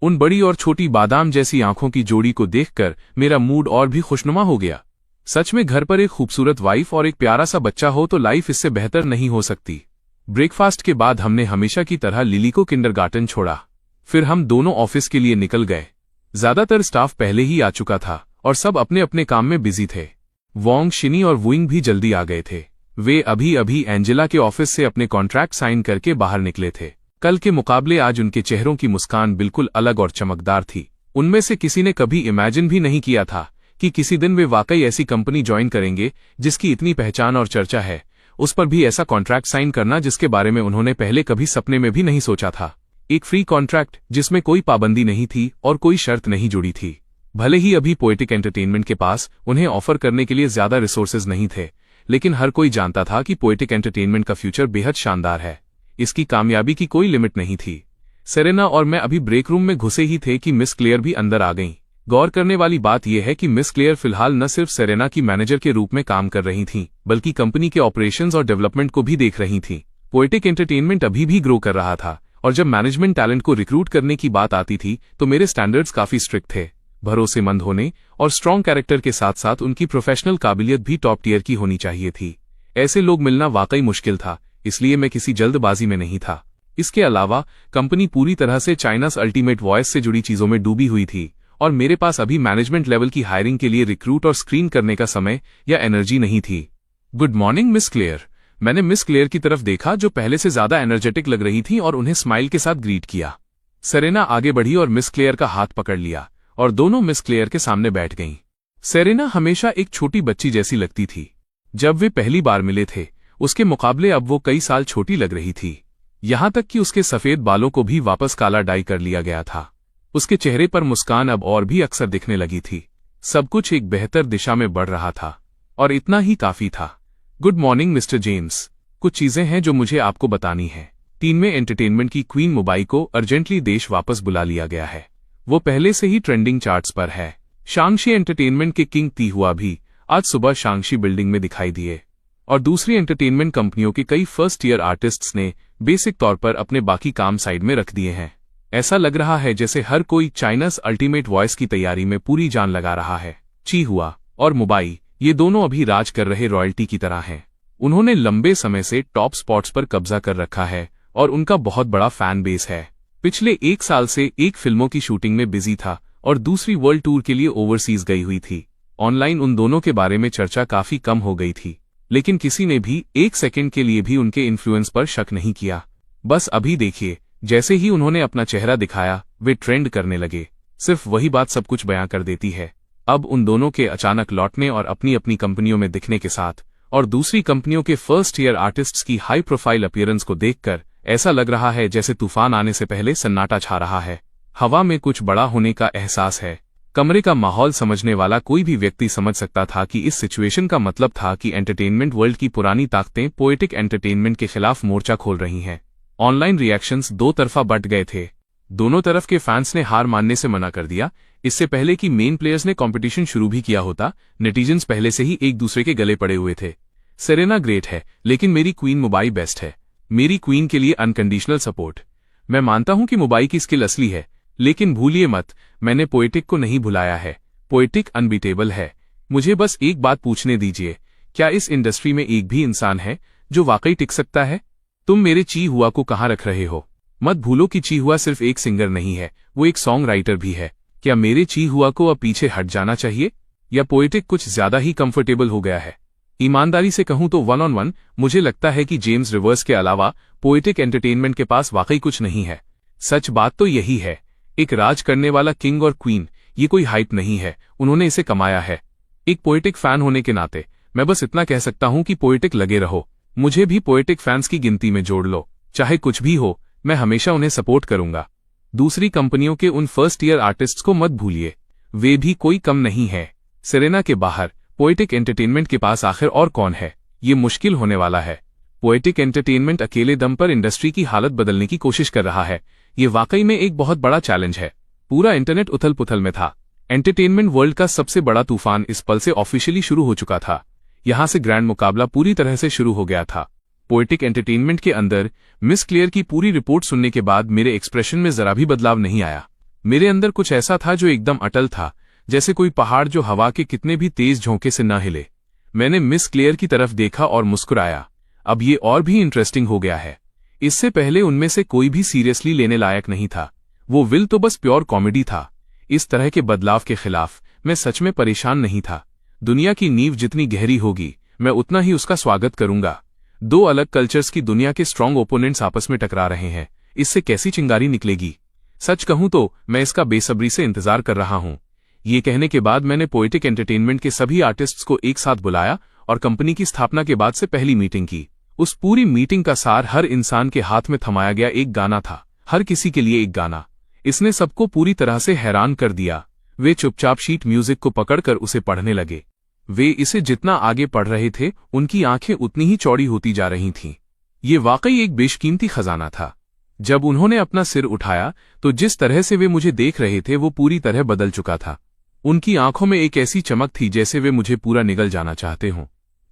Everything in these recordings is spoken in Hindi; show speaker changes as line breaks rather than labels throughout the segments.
उन बड़ी और छोटी बादाम जैसी आंखों की जोड़ी को देखकर मेरा मूड और भी खुशनुमा हो गया। सच में घर पर एक खूबसूरत वाइफ और एक प्यारा सा बच्चा हो तो लाइफ इससे बेहतर नहीं हो सकती। ब्रेकफास्ट के बाद हमने हमेशा की तरह लिली को किंडरगार्टन छोड़ा। फिर हम दोनों ऑफिस के लिए निकल गए। ज्यादातर स्टाफ पहले ही आ चुका था और सब अपने अपने काम में बिजी थे। वोंग, शिनी और वुइंग भी जल्दी आ गए थे। वे अभी अभी एंजेला के ऑफिस से अपने कॉन्ट्रैक्ट साइन करके बाहर निकले थे। कल के मुकाबले आज उनके चेहरों की मुस्कान बिल्कुल अलग और चमकदार थी। उनमें से किसी ने कभी इमेजिन भी नहीं किया था कि किसी दिन वे वाकई ऐसी कंपनी ज्वाइन करेंगे जिसकी इतनी पहचान और चर्चा है, उस पर भी ऐसा कॉन्ट्रैक्ट साइन करना जिसके बारे में उन्होंने पहले कभी सपने में भी नहीं सोचा था। एक फ्री कॉन्ट्रैक्ट जिसमें कोई पाबंदी नहीं थी और कोई शर्त नहीं जुड़ी थी। भले ही अभी पोएटिक एंटरटेनमेंट के पास उन्हें ऑफर करने के लिए ज्यादा रिसोर्सेज नहीं थे, लेकिन हर कोई जानता था कि पोएटिक एंटरटेनमेंट का फ्यूचर बेहद शानदार है। इसकी कामयाबी की कोई लिमिट नहीं थी। सेरेना और मैं अभी ब्रेक रूम में घुसे ही थे कि मिस क्लेयर भी अंदर आ गईं। गौर करने वाली बात यह है कि मिस क्लेयर फिलहाल न सिर्फ सेरेना की मैनेजर के रूप में काम कर रही थीं, बल्कि कंपनी के ऑपरेशंस और डेवलपमेंट को भी देख रही थीं। पोएटिक एंटरटेनमेंट अभी भी ग्रो कर रहा था और जब मैनेजमेंट टैलेंट को रिक्रूट करने की बात आती थी तो मेरे स्टैंडर्ड्स काफी स्ट्रिक्ट थे। भरोसेमंद होने और स्ट्रॉन्ग कैरेक्टर के साथ साथ उनकी प्रोफेशनल काबिलियत भी टॉप टियर की होनी चाहिए थी। ऐसे लोग मिलना वाकई मुश्किल था, इसलिए मैं किसी जल्दबाजी में नहीं था। इसके अलावा कंपनी पूरी तरह से चाइनास अल्टीमेट वॉइस से जुड़ी चीजों में डूबी हुई थी और मेरे पास अभी मैनेजमेंट लेवल की हायरिंग के लिए रिक्रूट और स्क्रीन करने का समय या एनर्जी नहीं थी। Good morning miss clear. मैंने मिस क्लेयर की तरफ देखा जो पहले से ज्यादा एनर्जेटिक लग रही थी और उन्हें स्माइल के साथ ग्रीट किया। सेरेना आगे बढ़ी और मिस क्लेयर का हाथ पकड़ लिया और दोनों मिस क्लेयर के सामने बैठ गईं। सेरेना हमेशा एक छोटी बच्ची जैसी लगती थी। जब वे पहली बार मिले थे उसके मुकाबले अब वो कई साल छोटी लग रही थी। यहां तक कि उसके सफेद बालों को भी वापस काला डाई कर लिया गया था। उसके चेहरे पर मुस्कान अब और भी अक्सर दिखने लगी थी। सब कुछ एक बेहतर दिशा में बढ़ रहा था और इतना ही काफी था। Good morning mister James. कुछ चीजें हैं जो मुझे आपको बतानी है। टीम में एंटरटेनमेंट की क्वीन मुबाई को अर्जेंटली देश वापस बुला लिया गया है। वो पहले से ही ट्रेंडिंग चार्ट्स पर है। शांगशी एंटरटेनमेंट के किंग तीहुआ भी आज सुबह शांगशी बिल्डिंग में दिखाई दिए और दूसरी एंटरटेनमेंट कंपनियों के कई फर्स्ट ईयर आर्टिस्ट्स ने बेसिक तौर पर अपने बाकी काम साइड में रख दिए हैं। ऐसा लग रहा है जैसे हर कोई चाइनास अल्टीमेट वॉइस की तैयारी में पूरी जान लगा रहा है। चीहुआ और मुबाई ये दोनों अभी राज कर रहे रॉयल्टी की तरह हैं। उन्होंने लंबे समय से टॉप स्पॉट्स पर कब्जा कर रखा है और उनका बहुत बड़ा फैन बेस है। पिछले एक साल से एक फिल्मों की शूटिंग में बिजी था और दूसरी वर्ल्ड टूर के लिए ओवरसीज गई हुई थी। ऑनलाइन उन दोनों के बारे में चर्चा काफी कम हो गई थी, लेकिन किसी ने भी एक सेकंड के लिए भी उनके इन्फ्लुएंस पर शक नहीं किया। बस अभी देखिए, जैसे ही उन्होंने अपना चेहरा दिखाया वे ट्रेंड करने लगे। सिर्फ वही बात सब कुछ बयां कर देती है। अब उन दोनों के अचानक लौटने और अपनी अपनी कंपनियों में दिखने के साथ और दूसरी कंपनियों के फर्स्ट ईयर आर्टिस्ट्स की हाई प्रोफाइल अपीयरेंस को देखकर ऐसा लग रहा है जैसे तूफान आने से पहले सन्नाटा छा रहा है। हवा में कुछ बड़ा होने का एहसास है। कमरे का माहौल समझने वाला कोई भी व्यक्ति समझ सकता था कि इस सिचुएशन का मतलब था कि एंटरटेनमेंट वर्ल्ड की पुरानी ताकतें पोएटिक एंटरटेनमेंट के खिलाफ मोर्चा खोल रही हैं। ऑनलाइन रिएक्शंस दो तरफा बट गए थे। दोनों तरफ के फैंस ने हार मानने से मना कर दिया। इससे पहले कि मेन प्लेयर्स ने कंपटीशन शुरू भी किया होता, नेटिजन्स पहले से ही एक दूसरे के गले पड़े हुए थे। सेरेना ग्रेट है, लेकिन मेरी क्वीन मुबाई बेस्ट है। मेरी क्वीन के लिए अनकंडीशनल सपोर्ट। मैं मानता हूं कि मुबाई की स्किल असली है, लेकिन भूलिए मत, मैंने पोएटिक को नहीं भुलाया है। पोएटिक अनबीटेबल है। मुझे बस एक बात पूछने दीजिए, क्या इस इंडस्ट्री में एक भी इंसान है जो वाकई टिक सकता है? तुम मेरे चीहुआ को कहाँ रख रहे हो? मत भूलो कि चीहुआ सिर्फ एक सिंगर नहीं है, वो एक सॉन्ग राइटर भी है। क्या मेरे चीहुआ को अब पीछे हट जाना चाहिए या पोएटिक कुछ ज्यादा ही कंफर्टेबल हो गया है? ईमानदारी से कहूं तो वन ऑन वन मुझे लगता है कि जेम्स रिवर्स के अलावा पोएटिक एंटरटेनमेंट के पास वाकई कुछ नहीं है। सच बात तो यही है। एक राज करने वाला किंग और क्वीन, ये कोई हाइप नहीं है, उन्होंने इसे कमाया है। एक पोएटिक फैन होने के नाते मैं बस इतना कह सकता हूं कि पोएटिक लगे रहो। मुझे भी पोएटिक फैंस की गिनती में जोड़ लो। चाहे कुछ भी हो, मैं हमेशा उन्हें सपोर्ट करूंगा। दूसरी कंपनियों के उन फर्स्ट ईयर आर्टिस्ट्स को मत भूलिए, वे भी कोई कम नहीं है। सेरेना के बाहर पोएटिक एंटरटेनमेंट के पास आखिर और कौन है? ये मुश्किल होने वाला है। पोएटिक एंटरटेनमेंट अकेले दम पर इंडस्ट्री की हालत बदलने की कोशिश कर रहा है। ये वाकई में एक बहुत बड़ा चैलेंज है। पूरा इंटरनेट उथल पुथल में था। एंटरटेनमेंट वर्ल्ड का सबसे बड़ा तूफान इस पल से ऑफिशियली शुरू हो चुका था। यहां से ग्रैंड मुकाबला पूरी तरह से शुरू हो गया था। पोएटिक एंटरटेनमेंट के अंदर मिस क्लेयर की पूरी रिपोर्ट सुनने के बाद मेरे एक्सप्रेशन में जरा भी बदलाव नहीं आया। मेरे अंदर कुछ ऐसा था जो एकदम अटल था, जैसे कोई पहाड़ जो हवा के कितने भी तेज झोंके से न हिले। मैंने मिस क्लेयर की तरफ देखा और मुस्कुराया। अब ये और भी इंटरेस्टिंग हो गया है। इससे पहले उनमें से कोई भी सीरियसली लेने लायक नहीं था। वो विल तो बस प्योर कॉमेडी था। इस तरह के बदलाव के खिलाफ मैं सच में परेशान नहीं था। दुनिया की नींव जितनी गहरी होगी, मैं उतना ही उसका स्वागत करूंगा। दो अलग कल्चर्स की दुनिया के स्ट्रॉन्ग ओपोनेंट्स आपस में टकरा रहे हैं, इससे कैसी चिंगारी निकलेगी। सच कहूं तो मैं इसका बेसब्री से इंतजार कर रहा हूं। ये कहने के बाद मैंने पोएटिक एंटरटेनमेंट के सभी आर्टिस्ट्स को एक साथ बुलाया और कंपनी की स्थापना के बाद से पहली मीटिंग की। उस पूरी मीटिंग का सार हर इंसान के हाथ में थमाया गया एक गाना था, हर किसी के लिए एक गाना। इसने सबको पूरी तरह से हैरान कर दिया। वे चुपचाप शीट म्यूजिक को पकड़कर उसे पढ़ने लगे। वे इसे जितना आगे पढ़ रहे थे, उनकी आंखें उतनी ही चौड़ी होती जा रही थीं। ये वाकई एक बेशकीमती खजाना था। जब उन्होंने अपना सिर उठाया तो जिस तरह से वे मुझे देख रहे थे वो पूरी तरह बदल चुका था। उनकी आंखों में एक ऐसी चमक थी जैसे वे मुझे पूरा निगल जाना चाहते हों।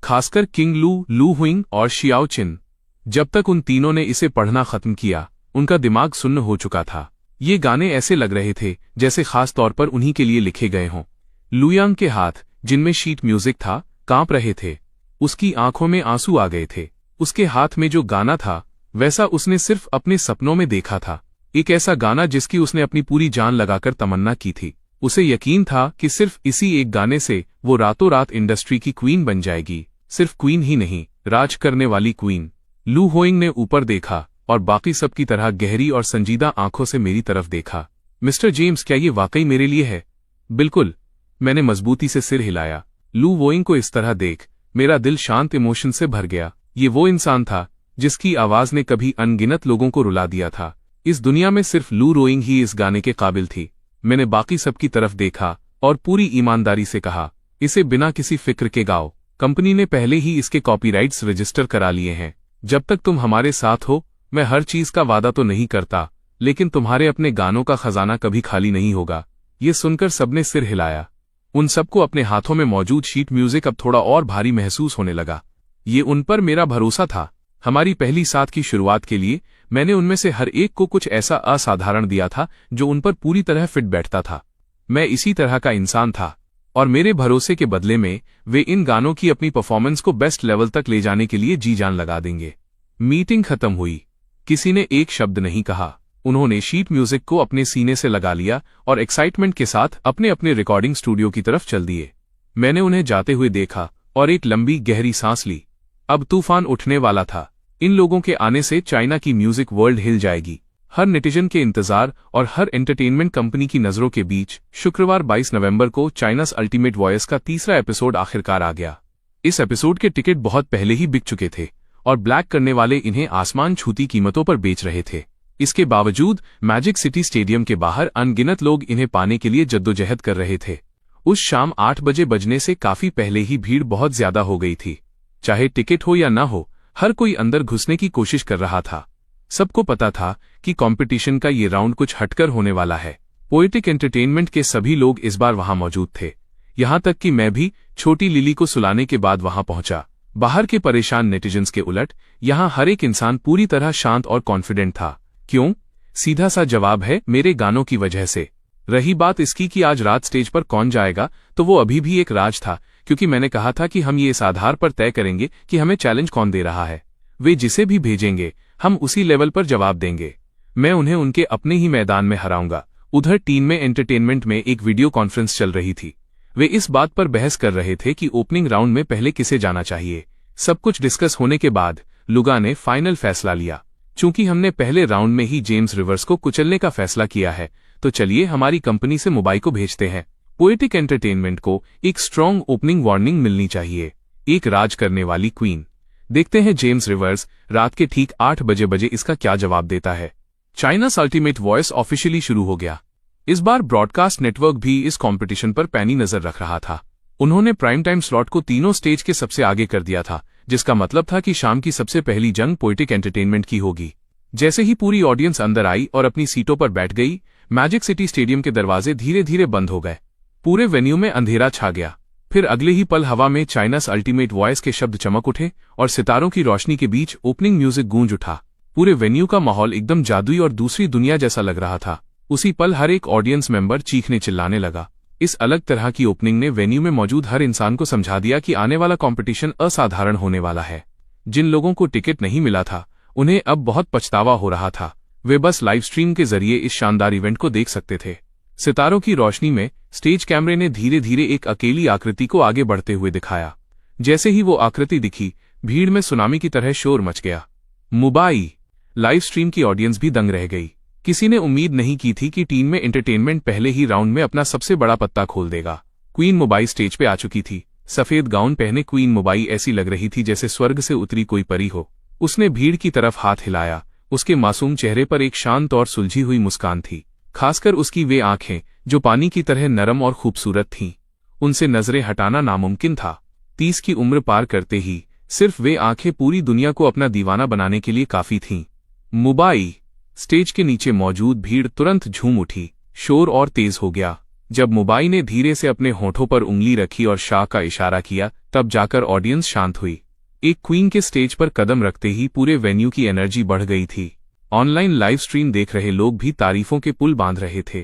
खासकर किंग लू, लू हुइंग और शियाओ चिन। जब तक उन तीनों ने इसे पढ़ना खत्म किया, उनका दिमाग सुन्न हो चुका था। ये गाने ऐसे लग रहे थे जैसे खास तौर पर उन्हीं के लिए लिखे गए हों। लुयांग के हाथ, जिनमें शीट म्यूजिक था, कांप रहे थे। उसकी आंखों में आंसू आ गए थे। उसके हाथ में जो गाना था वैसा उसने सिर्फ अपने सपनों में देखा था। एक ऐसा गाना जिसकी उसने अपनी पूरी जान लगाकर तमन्ना की थी। उसे यकीन था कि सिर्फ इसी एक गाने से वो रातों रात इंडस्ट्री की क्वीन बन जाएगी। सिर्फ क्वीन ही नहीं, राज करने वाली क्वीन। लू होइंग ने ऊपर देखा और बाकी सब की तरह गहरी और संजीदा आंखों से मेरी तरफ देखा। मिस्टर जेम्स, क्या ये वाकई मेरे लिए है? बिल्कुल, मैंने मजबूती से सिर हिलाया। लू वोइंग को इस तरह देख मेरा दिल शांत इमोशन से भर गया। ये वो इंसान था जिसकी आवाज ने कभी अनगिनत लोगों को रुला दिया था। इस दुनिया में सिर्फ लू रोइंग ही इस गाने के काबिल थी। मैंने बाकी सबकी तरफ देखा और पूरी ईमानदारी से कहा, इसे बिना किसी फिक्र के गाओ। कंपनी ने पहले ही इसके कॉपीराइट्स रजिस्टर करा लिए हैं। जब तक तुम हमारे साथ हो, मैं हर चीज का वादा तो नहीं करता, लेकिन तुम्हारे अपने गानों का खजाना कभी खाली नहीं होगा। ये सुनकर सबने सिर हिलाया। उन सबको अपने हाथों में मौजूद शीट म्यूजिक अब थोड़ा और भारी महसूस होने लगा। ये उन पर मेरा भरोसा था। हमारी पहली साथ की शुरुआत के लिए मैंने उनमें से हर एक को कुछ ऐसा असाधारण दिया था जो उन पर पूरी तरह फिट बैठता था। मैं इसी तरह का इंसान था और मेरे भरोसे के बदले में वे इन गानों की अपनी परफॉर्मेंस को बेस्ट लेवल तक ले जाने के लिए जी जान लगा देंगे। मीटिंग खत्म हुई। किसी ने एक शब्द नहीं कहा। उन्होंने शीट म्यूजिक को अपने सीने से लगा लिया और एक्साइटमेंट के साथ अपने अपने रिकॉर्डिंग स्टूडियो की तरफ चल दिए। मैंने उन्हें जाते हुए देखा और एक लंबी गहरी सांस ली। अब तूफान उठने वाला था। इन लोगों के आने से चाइना की म्यूजिक वर्ल्ड हिल जाएगी। हर नेटिजन के इंतजार और हर एंटरटेनमेंट कंपनी की नजरों के बीच शुक्रवार 22 नवंबर को चाइनास अल्टीमेट वॉयस का तीसरा एपिसोड आखिरकार आ गया। इस एपिसोड के टिकट बहुत पहले ही बिक चुके थे और ब्लैक करने वाले इन्हें आसमान छूती कीमतों पर बेच रहे थे। इसके बावजूद मैजिक सिटी स्टेडियम के बाहर अनगिनत लोग इन्हें पाने के लिए जद्दोजहद कर रहे थे। उस शाम 8 बजे बजने से काफी पहले ही भीड़ बहुत ज्यादा हो गई थी। चाहे टिकट हो या ना हो, हर कोई अंदर घुसने की कोशिश कर रहा था। सबको पता था कि कंपटीशन का ये राउंड कुछ हटकर होने वाला है। पोएटिक एंटरटेनमेंट के सभी लोग इस बार वहां मौजूद थे। यहां तक कि मैं भी छोटी लिली को सुलाने के बाद वहां पहुंचा। बाहर के परेशान नेटिजन्स के उलट यहां हर एक इंसान पूरी तरह शांत और कॉन्फिडेंट था। क्यों? सीधा सा जवाब है, मेरे गानों की वजह से। रही बात इसकी कि आज रात स्टेज पर कौन जाएगा, तो वो अभी भी एक राज था, क्योंकि मैंने कहा था कि हम ये इस आधार पर तय करेंगे कि हमें चैलेंज कौन दे रहा है। वे जिसे भी भेजेंगे हम उसी लेवल पर जवाब देंगे। मैं उन्हें उनके अपने ही मैदान में हराऊंगा। उधर टीम में एंटरटेनमेंट में एक वीडियो कॉन्फ्रेंस चल रही थी। वे इस बात पर बहस कर रहे थे कि ओपनिंग राउंड में पहले किसे जाना चाहिए। सब कुछ डिस्कस होने के बाद लुगा ने फाइनल फैसला लिया। चूंकि हमने पहले राउंड में ही जेम्स रिवर्स को कुचलने का फैसला किया है, तो चलिए हमारी कंपनी से मुंबई को भेजते हैं। पोएटिक एंटरटेनमेंट को एक स्ट्रॉन्ग ओपनिंग वार्निंग मिलनी चाहिए। एक राज करने वाली क्वीन। देखते हैं जेम्स रिवर्स रात के ठीक 8 बजे इसका क्या जवाब देता है। चाइनास अल्टीमेट वॉइस ऑफिशियली शुरू हो गया। इस बार ब्रॉडकास्ट नेटवर्क भी इस कंपटीशन पर पैनी नजर रख रहा था। उन्होंने प्राइम टाइम स्लॉट को तीनों स्टेज के सबसे आगे कर दिया था, जिसका मतलब था कि शाम की सबसे पहली जंग पोएटिक एंटरटेनमेंट की होगी। जैसे ही पूरी ऑडियंस अंदर आई और अपनी सीटों पर बैठ गई, मैजिक सिटी स्टेडियम के दरवाजे धीरे धीरे बंद हो गए। पूरे वेन्यू में अंधेरा छा गया। फिर अगले ही पल हवा में चाइनास अल्टीमेट वॉइस के शब्द चमक उठे और सितारों की रोशनी के बीच ओपनिंग म्यूजिक गूंज उठा। पूरे वेन्यू का माहौल एकदम जादुई और दूसरी दुनिया जैसा लग रहा था। उसी पल हर एक ऑडियंस मेंबर चीखने चिल्लाने लगा। इस अलग तरह की ओपनिंग ने वेन्यू में मौजूद हर इंसान को समझा दिया कि आने वाला कंपटीशन असाधारण होने वाला है। जिन लोगों को टिकट नहीं मिला था उन्हें अब बहुत पछतावा हो रहा था। वे बस लाइव स्ट्रीम के जरिए इस शानदार इवेंट को देख सकते थे। सितारों की रोशनी में स्टेज कैमरे ने धीरे धीरे एक अकेली आकृति को आगे बढ़ते हुए दिखाया। जैसे ही वो आकृति दिखी, भीड़ में सुनामी की तरह शोर मच गया। मुंबई लाइव स्ट्रीम की ऑडियंस भी दंग रह गई। किसी ने उम्मीद नहीं की थी कि टीम में एंटरटेनमेंट पहले ही राउंड में अपना सबसे बड़ा पत्ता खोल देगा। क्वीन मुंबई स्टेज पे आ चुकी थी। सफेद गाउन पहने क्वीन मुंबई ऐसी लग रही थी जैसे स्वर्ग से उतरी कोई परी हो। उसने भीड़ की तरफ हाथ हिलाया। उसके मासूम चेहरे पर एक शांत और सुलझी हुई मुस्कान थी, खासकर उसकी वे आंखें जो पानी की तरह नरम और खूबसूरत थीं। उनसे नजरें हटाना नामुमकिन था। 30 की उम्र पार करते ही सिर्फ वे आंखें पूरी दुनिया को अपना दीवाना बनाने के लिए काफी थीं। मुंबई स्टेज के नीचे मौजूद भीड़ तुरंत झूम उठी। शोर और तेज हो गया। जब मुंबई ने धीरे से अपने होठों पर उंगली रखी और शाह का इशारा किया, तब जाकर ऑडियंस शांत हुई। एक क्वीन के स्टेज पर कदम रखते ही पूरे वेन्यू की एनर्जी बढ़ गई थी। ऑनलाइन लाइव स्ट्रीम देख रहे लोग भी तारीफों के पुल बांध रहे थे।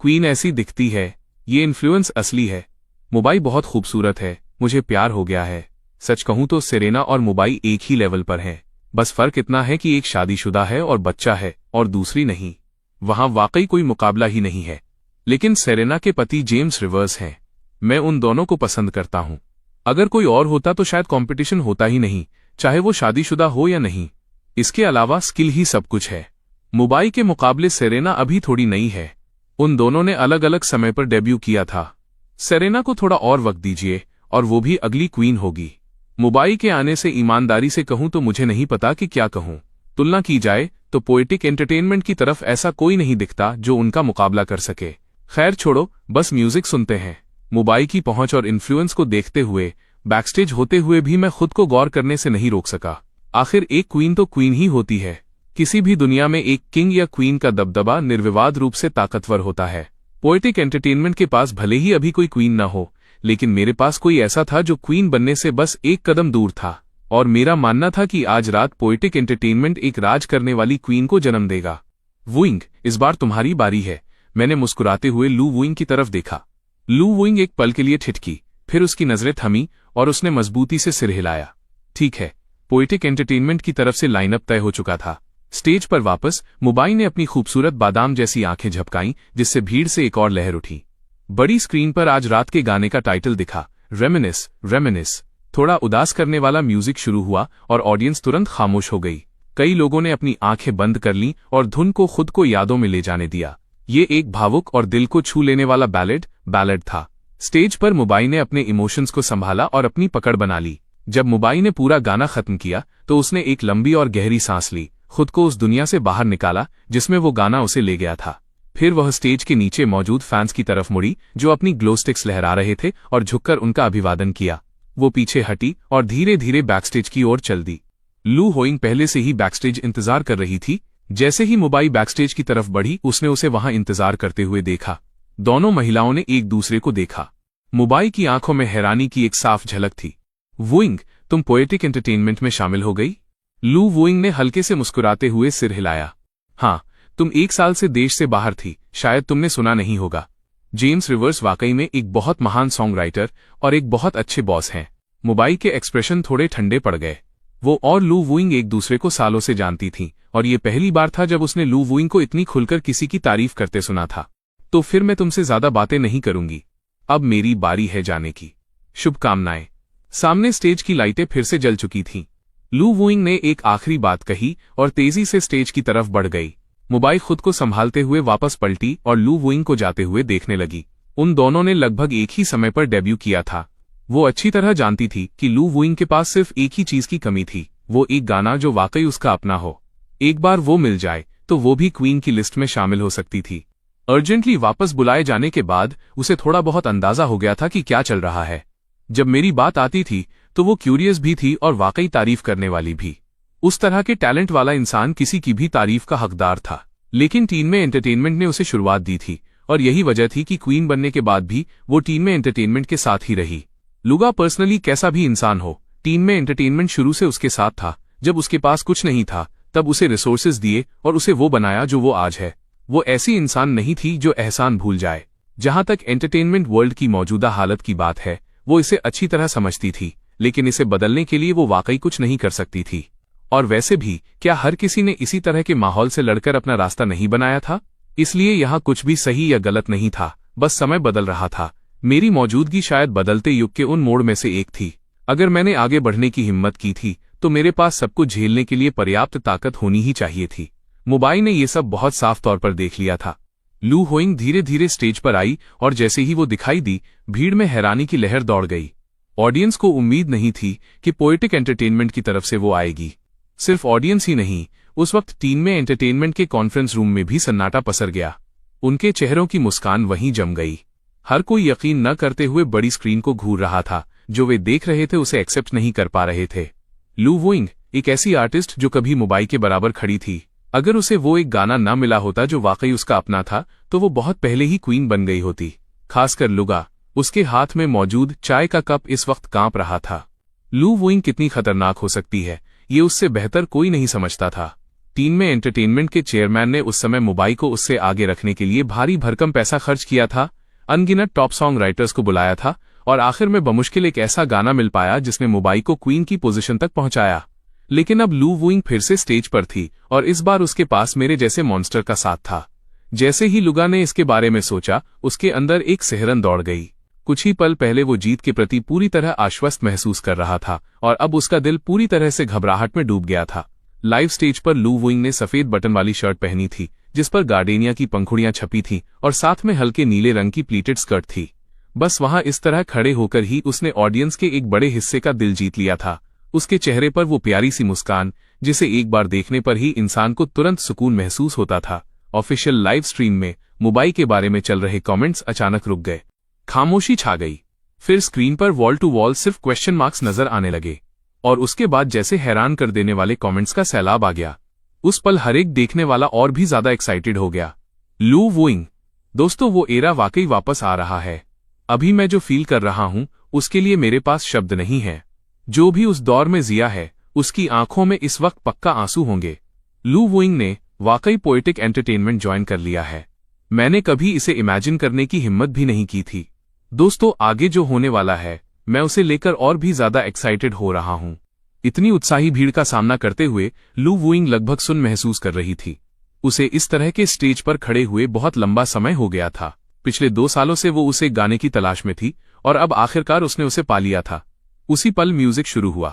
क्वीन ऐसी दिखती है, ये इन्फ्लुएंस असली है। मुंबई बहुत खूबसूरत है, मुझे प्यार हो गया है। सच कहूं तो सेरेना और मुंबई एक ही लेवल पर हैं। बस फर्क इतना है कि एक शादीशुदा है और बच्चा है और दूसरी नहीं। वहां वाकई कोई मुकाबला ही नहीं है। लेकिन सेरेना के पति जेम्स रिवर्स हैं। मैं उन दोनों को पसंद करता हूं। अगर कोई और होता तो शायद कंपटीशन होता ही नहीं, चाहे वो शादीशुदा हो या नहीं। इसके अलावा स्किल ही सब कुछ है। मुंबई के मुकाबले सेरेना अभी थोड़ी नई है। उन दोनों ने अलग अलग समय पर डेब्यू किया था। सेरेना को थोड़ा और वक्त दीजिए और वो भी अगली क्वीन होगी। मुंबई के आने से ईमानदारी से कहूं तो मुझे नहीं पता कि क्या कहूं। तुलना की जाए तो पोएटिक एंटरटेनमेंट की तरफ ऐसा कोई नहीं दिखता जो उनका मुकाबला कर सके। खैर छोड़ो, बस म्यूजिक सुनते हैं। मुंबई की पहुंच और इन्फ्लुएंस को देखते हुए बैकस्टेज होते हुए भी मैं खुद को गौर करने से नहीं रोक सका। आखिर एक क्वीन तो क्वीन ही होती है। किसी भी दुनिया में एक किंग या क्वीन का दबदबा निर्विवाद रूप से ताकतवर होता है। पोएटिक एंटरटेनमेंट के पास भले ही अभी कोई क्वीन न हो, लेकिन मेरे पास कोई ऐसा था जो क्वीन बनने से बस एक कदम दूर था। और मेरा मानना था कि आज रात पोएटिक एंटरटेनमेंट एक राज करने वाली क्वीन को जन्म देगा। वुइंग, इस बार तुम्हारी बारी है। मैंने मुस्कुराते हुए लू वुइंग की तरफ देखा। लू वुइंग एक पल के लिए ठिठकी, फिर उसकी नजरें थमी और उसने मजबूती से सिर हिलाया। ठीक है, पोएटिक एंटरटेनमेंट की तरफ से लाइनअप तय हो चुका था। स्टेज पर वापस मुंबई ने अपनी खूबसूरत बादाम जैसी आंखें झपकाईं, जिससे भीड़ से एक और लहर उठी। बड़ी स्क्रीन पर आज रात के गाने का टाइटल दिखा, रेमिनिस रेमिनिस। थोड़ा उदास करने वाला म्यूजिक शुरू हुआ और ऑडियंस तुरंत खामोश हो गई। कई लोगों ने अपनी आंखें बंद कर लीं और धुन को खुद को यादों में ले जाने दिया। ये एक भावुक और दिल को छू लेने वाला बैलेड था। स्टेज पर मुंबई ने अपने इमोशंस को संभाला और अपनी पकड़ बना ली। जब मुंबई ने पूरा गाना खत्म किया तो उसने एक लंबी और गहरी सांस ली, खुद को उस दुनिया से बाहर निकाला जिसमें वो गाना उसे ले गया था। फिर वह स्टेज के नीचे मौजूद फैंस की तरफ मुड़ी जो अपनी ग्लो स्टिक्स लहरा रहे थे और झुककर उनका अभिवादन किया। वो पीछे हटी और धीरे धीरे बैकस्टेज की ओर चल दी। लू वुइंग पहले से ही बैकस्टेज इंतजार कर रही थी। जैसे ही मुंबई बैकस्टेज की तरफ बढ़ी, उसने उसे वहां इंतजार करते हुए देखा। दोनों महिलाओं ने एक दूसरे को देखा। मुंबई की आंखों में हैरानी की एक साफ झलक थी। वुइंग, तुम पोएटिक एंटरटेनमेंट में शामिल हो गई? लू वुइंग ने हल्के से मुस्कुराते हुए सिर हिलाया। हाँ, तुम 1 साल से देश से बाहर थी, शायद तुमने सुना नहीं होगा। जेम्स रिवर्स वाकई में एक बहुत महान सॉन्ग राइटर और एक बहुत अच्छे बॉस हैं। मुंबई के एक्सप्रेशन थोड़े ठंडे पड़ गए। वो और लू वुइंग एक दूसरे को सालों से जानती थीं और ये पहली बार था जब उसने लू वुइंग को इतनी खुलकर किसी की तारीफ करते सुना था। तो फिर मैं तुमसे ज्यादा बातें नहीं करूंगी, अब मेरी बारी है जाने की। शुभकामनाएं। सामने स्टेज की लाइटें फिर से जल चुकी थीं। लू वुइंग ने एक आखिरी बात कही और तेजी से स्टेज की तरफ बढ़ गई। मुंबई खुद को संभालते हुए वापस पलटी और लू वुइंग को जाते हुए देखने लगी। उन दोनों ने लगभग एक ही समय पर डेब्यू किया था। वो अच्छी तरह जानती थी कि लू वुइंग के पास सिर्फ एक ही चीज की कमी थी, वो एक गाना जो वाकई उसका अपना हो। एक बार वो मिल जाए तो वो भी क्वीन की लिस्ट में शामिल हो सकती थी। अर्जेंटली वापस बुलाए जाने के बाद उसे थोड़ा बहुत अंदाजा हो गया था कि क्या चल रहा है। जब मेरी बात आती थी तो वो क्यूरियस भी थी और वाकई तारीफ करने वाली भी। उस तरह के टैलेंट वाला इंसान किसी की भी तारीफ का हकदार था। लेकिन टीम में एंटरटेनमेंट ने उसे शुरुआत दी थी और यही वजह थी कि क्वीन बनने के बाद भी वो टीम में एंटरटेनमेंट के साथ ही रही। लुगा पर्सनली कैसा भी इंसान हो, टीम में एंटरटेनमेंट शुरू से उसके साथ था। जब उसके पास कुछ नहीं था तब उसे रिसोर्सेज दिए और उसे वो बनाया जो वो आज है। वो ऐसी इंसान नहीं थी जो एहसान भूल जाए। जहां तक एंटरटेनमेंट वर्ल्ड की मौजूदा हालत की बात है, वो इसे अच्छी तरह समझती थी, लेकिन इसे बदलने के लिए वो वाकई कुछ नहीं कर सकती थी। और वैसे भी क्या हर किसी ने इसी तरह के माहौल से लड़कर अपना रास्ता नहीं बनाया था? इसलिए यहाँ कुछ भी सही या गलत नहीं था, बस समय बदल रहा था। मेरी मौजूदगी शायद बदलते युग के उन मोड़ में से एक थी। अगर मैंने आगे बढ़ने की हिम्मत की थी तो मेरे पास सब कुछ झेलने के लिए पर्याप्त ताकत होनी ही चाहिए थी। मोबाइल ने ये सब बहुत साफ तौर पर देख लिया था। लू होइंग धीरे धीरे स्टेज पर आई और जैसे ही वो दिखाई दी, भीड़ में हैरानी की लहर दौड़ गई। ऑडियंस को उम्मीद नहीं थी कि पोएटिक एंटरटेनमेंट की तरफ से वो आएगी। सिर्फ ऑडियंस ही नहीं, उस वक्त टीम में एंटरटेनमेंट के कॉन्फ्रेंस रूम में भी सन्नाटा पसर गया। उनके चेहरों की मुस्कान वहीं जम गई। हर कोई यकीन न करते हुए बड़ी स्क्रीन को घूर रहा था। जो वे देख रहे थे उसे एक्सेप्ट नहीं कर पा रहे थे। लू वोइंग एक ऐसी आर्टिस्ट जो कभी मोबाइल के बराबर खड़ी थी। अगर उसे वो एक गाना न मिला होता जो वाकई उसका अपना था, तो वो बहुत पहले ही क्वीन बन गई होती। खासकर लुगा, उसके हाथ में मौजूद चाय का कप इस वक्त कांप रहा था। लू वोइंग कितनी खतरनाक हो सकती है, ये उससे बेहतर कोई नहीं समझता था। टीम में एंटरटेनमेंट के चेयरमैन ने उस समय मोबाइल को उससे आगे रखने के लिए भारी भरकम पैसा खर्च किया था, अनगिनत टॉप सॉन्ग राइटर्स को बुलाया था, और आखिर में बमुश्किल एक ऐसा गाना मिल पाया जिसने मोबाइल को क्वीन की पोजीशन तक पहुंचाया। लेकिन अब लू वोइंग फिर से स्टेज पर थी और इस बार उसके पास मेरे जैसे मॉन्स्टर का साथ था। जैसे ही लुगा ने इसके बारे में सोचा, उसके अंदर एक सिहरन दौड़ गई। कुछ ही पल पहले वो जीत के प्रति पूरी तरह आश्वस्त महसूस कर रहा था और अब उसका दिल पूरी तरह से घबराहट में डूब गया था। लाइव स्टेज पर लू वोइंग ने सफेद बटन वाली शर्ट पहनी थी जिस पर गार्डेनिया की पंखुड़ियां छपी थीं और साथ में हल्के नीले रंग की प्लीटेड स्कर्ट थी। बस वहां इस तरह खड़े होकर ही उसने ऑडियंस के एक बड़े हिस्से का दिल जीत लिया था। उसके चेहरे पर वो प्यारी सी मुस्कान, जिसे एक बार देखने पर ही इंसान को तुरंत सुकून महसूस होता था। ऑफिशियल लाइव स्ट्रीम में मोबाइल के बारे में चल रहे कमेंट्स अचानक रुक गए। खामोशी छा गई। फिर स्क्रीन पर वॉल टू वॉल सिर्फ क्वेश्चन मार्क्स नजर आने लगे और उसके बाद जैसे हैरान कर देने वाले कमेंट्स का सैलाब आ गया। उस पल हर एक देखने वाला और भी ज्यादा एक्साइटेड हो गया। लू वोइंग, दोस्तों, वो एरा वाकई वापस आ रहा है। अभी मैं जो फील कर रहा हूं उसके लिए मेरे पास शब्द नहीं है। जो भी उस दौर में जिया है उसकी आंखों में इस वक्त पक्का आंसू होंगे। लू वोइंग ने वाकई पोएटिक एंटरटेनमेंट ज्वाइन कर लिया है। मैंने कभी इसे इमेजिन करने की हिम्मत भी नहीं की थी। दोस्तों, आगे जो होने वाला है मैं उसे लेकर और भी ज्यादा एक्साइटेड हो रहा हूं। इतनी उत्साही भीड़ का सामना करते हुए लू वोइंग लगभग सुन्न महसूस कर रही थी। उसे इस तरह के स्टेज पर खड़े हुए बहुत लंबा समय हो गया था। पिछले 2 सालों से वो उसे गाने की तलाश में थी और अब आखिरकार उसने उसे पा लिया था। उसी पल म्यूजिक शुरू हुआ।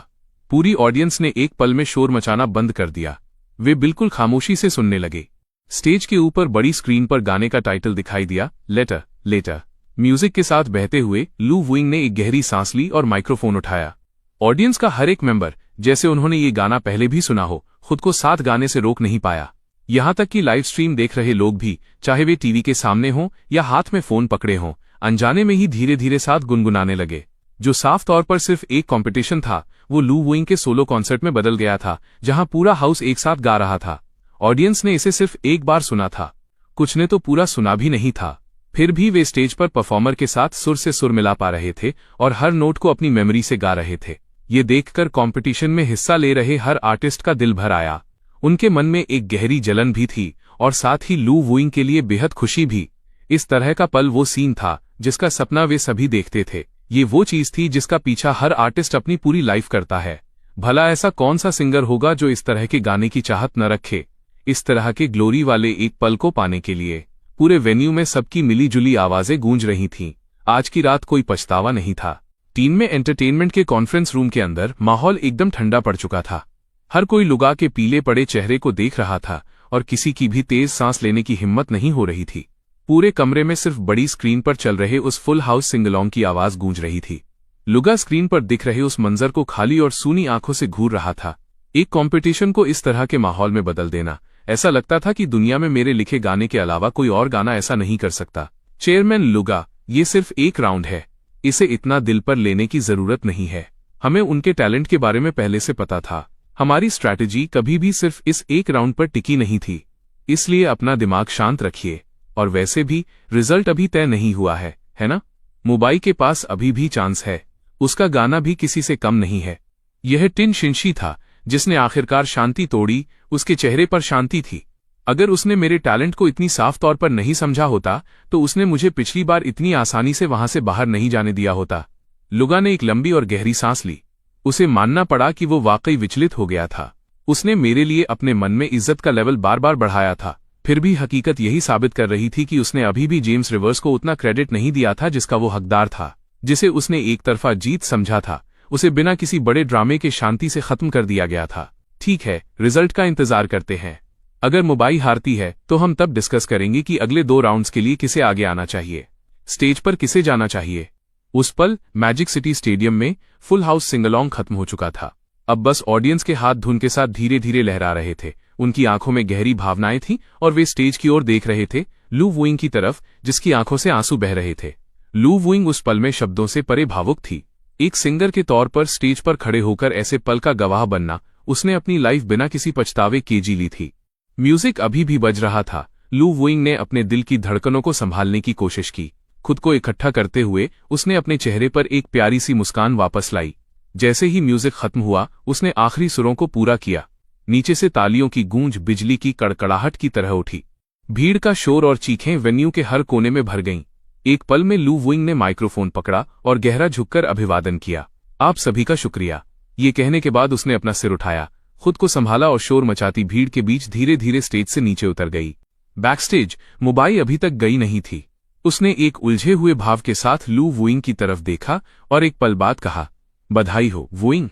पूरी ऑडियंस ने एक पल में शोर मचाना बंद कर दिया। वे बिल्कुल खामोशी से सुनने लगे। स्टेज के ऊपर बड़ी स्क्रीन पर गाने का टाइटल दिखाई दिया, लेटर लेटर। म्यूजिक के साथ बहते हुए लू वोइंग ने एक गहरी सांस ली और माइक्रोफोन उठाया। ऑडियंस का हर एक मेंबर, जैसे उन्होंने ये गाना पहले भी सुना हो, खुद को साथ गाने से रोक नहीं पाया। यहां तक कि लाइव स्ट्रीम देख रहे लोग भी, चाहे वे टीवी के सामने हों या हाथ में फोन पकड़े हों, अनजाने में ही धीरे धीरे साथ गुनगुनाने लगे। जो साफ तौर पर सिर्फ एक कंपटीशन था, वो लू वोइंग के सोलो कॉन्सर्ट में बदल गया था, जहां पूरा हाउस एक साथ गा रहा था। ऑडियंस ने इसे सिर्फ एक बार सुना था, कुछ ने तो पूरा सुना भी नहीं था। फिर भी वे स्टेज पर परफॉर्मर के साथ सुर से सुर मिला पा रहे थे और हर नोट को अपनी मेमोरी से गा रहे थे। ये देखकर कंपटीशन में हिस्सा ले रहे हर आर्टिस्ट का दिल भर आया। उनके मन में एक गहरी जलन भी थी और साथ ही लू वोइंग के लिए बेहद खुशी भी। इस तरह का पल वो सीन था जिसका सपना वे सभी देखते थे। ये वो चीज थी जिसका पीछा हर आर्टिस्ट अपनी पूरी लाइफ करता है। भला ऐसा कौन सा सिंगर होगा जो इस तरह के गाने की चाहत न रखे। इस तरह के ग्लोरी वाले एक पल को पाने के लिए पूरे वेन्यू में सबकी मिली जुली आवाजें गूंज रही थीं। आज की रात कोई पछतावा नहीं था। टीम में एंटरटेनमेंट के कॉन्फ्रेंस रूम के अंदर माहौल एकदम ठंडा पड़ चुका था। हर कोई लुगा के पीले पड़े चेहरे को देख रहा था और किसी की भी तेज सांस लेने की हिम्मत नहीं हो रही थी। पूरे कमरे में सिर्फ बड़ी स्क्रीन पर चल रहे उस फुल हाउस सिंगलोंग की आवाज गूंज रही थी। लुगा स्क्रीन पर दिख रहे उस मंजर को खाली और सूनी आंखों से घूर रहा था। एक कंपटीशन को इस तरह के माहौल में बदल देना, ऐसा लगता था कि दुनिया में मेरे लिखे गाने के अलावा कोई और गाना ऐसा नहीं कर सकता। चेयरमैन लुगा, ये सिर्फ एक राउंड है, इसे इतना दिल पर लेने की जरूरत नहीं है। हमें उनके टैलेंट के बारे में पहले से पता था। हमारी स्ट्रैटेजी कभी भी सिर्फ इस एक राउंड पर टिकी नहीं थी। इसलिए अपना दिमाग शांत रखिए। और वैसे भी रिजल्ट अभी तय नहीं हुआ है ना? मोबाइल के पास अभी भी चांस है। उसका गाना भी किसी से कम नहीं है। यह टिन शिंशी था जिसने आखिरकार शांति तोड़ी। उसके चेहरे पर शांति थी। अगर उसने मेरे टैलेंट को इतनी साफ तौर पर नहीं समझा होता तो उसने मुझे पिछली बार इतनी आसानी से वहां से बाहर नहीं जाने दिया होता। लुगा ने एक लंबी और गहरी सांस ली। उसे मानना पड़ा कि वो वाकई विचलित हो गया था। उसने मेरे लिए अपने मन में इज्जत का लेवल बार बार बढ़ाया था, फिर भी हकीकत यही साबित कर रही थी कि उसने अभी भी जेम्स रिवर्स को उतना क्रेडिट नहीं दिया था जिसका वो हकदार था। जिसे उसने एक तरफा जीत समझा था, उसे बिना किसी बड़े ड्रामे के शांति से खत्म कर दिया गया था। ठीक है, रिजल्ट का इंतजार करते हैं। अगर मुंबई हारती है तो हम तब डिस्कस करेंगे कि अगले 2 राउंड्स के लिए किसे आगे आना चाहिए, स्टेज पर किसे जाना चाहिए। उस पल मैजिक सिटी स्टेडियम में फुल हाउस सिंगलोंग खत्म हो चुका था। अब बस ऑडियंस के हाथ धुन के साथ धीरे धीरे लहरा रहे थे। उनकी आंखों में गहरी भावनाएं थीं और वे स्टेज की ओर देख रहे थे, लू वुइंग की तरफ, जिसकी आंखों से आंसू बह रहे थे। लू वुइंग उस पल में शब्दों से परे भावुक थी। एक सिंगर के तौर पर स्टेज पर खड़े होकर ऐसे पल का गवाह बनना, उसने अपनी लाइफ बिना किसी पछतावे के जी ली थी। म्यूजिक अभी भी बज रहा था। लू वुइंग ने अपने दिल की धड़कनों को संभालने की कोशिश की। खुद को इकट्ठा करते हुए उसने अपने चेहरे पर एक प्यारी सी मुस्कान वापस लाई। जैसे ही म्यूजिक खत्म हुआ, उसने आखिरी सुरों को पूरा किया। नीचे से तालियों की गूंज बिजली की कड़कड़ाहट की तरह उठी। भीड़ का शोर और चीखें वेन्यू के हर कोने में भर गईं। एक पल में लू वुइंग ने माइक्रोफोन पकड़ा और गहरा झुककर अभिवादन किया। आप सभी का शुक्रिया। ये कहने के बाद उसने अपना सिर उठाया, खुद को संभाला और शोर मचाती भीड़ के बीच धीरे धीरे स्टेज से नीचे उतर गई। बैकस्टेज मुंबई अभी तक गई नहीं थी। उसने एक उलझे हुए भाव के साथ लू वुइंग की तरफ देखा और एक पल बाद कहा, बधाई हो वुइंग,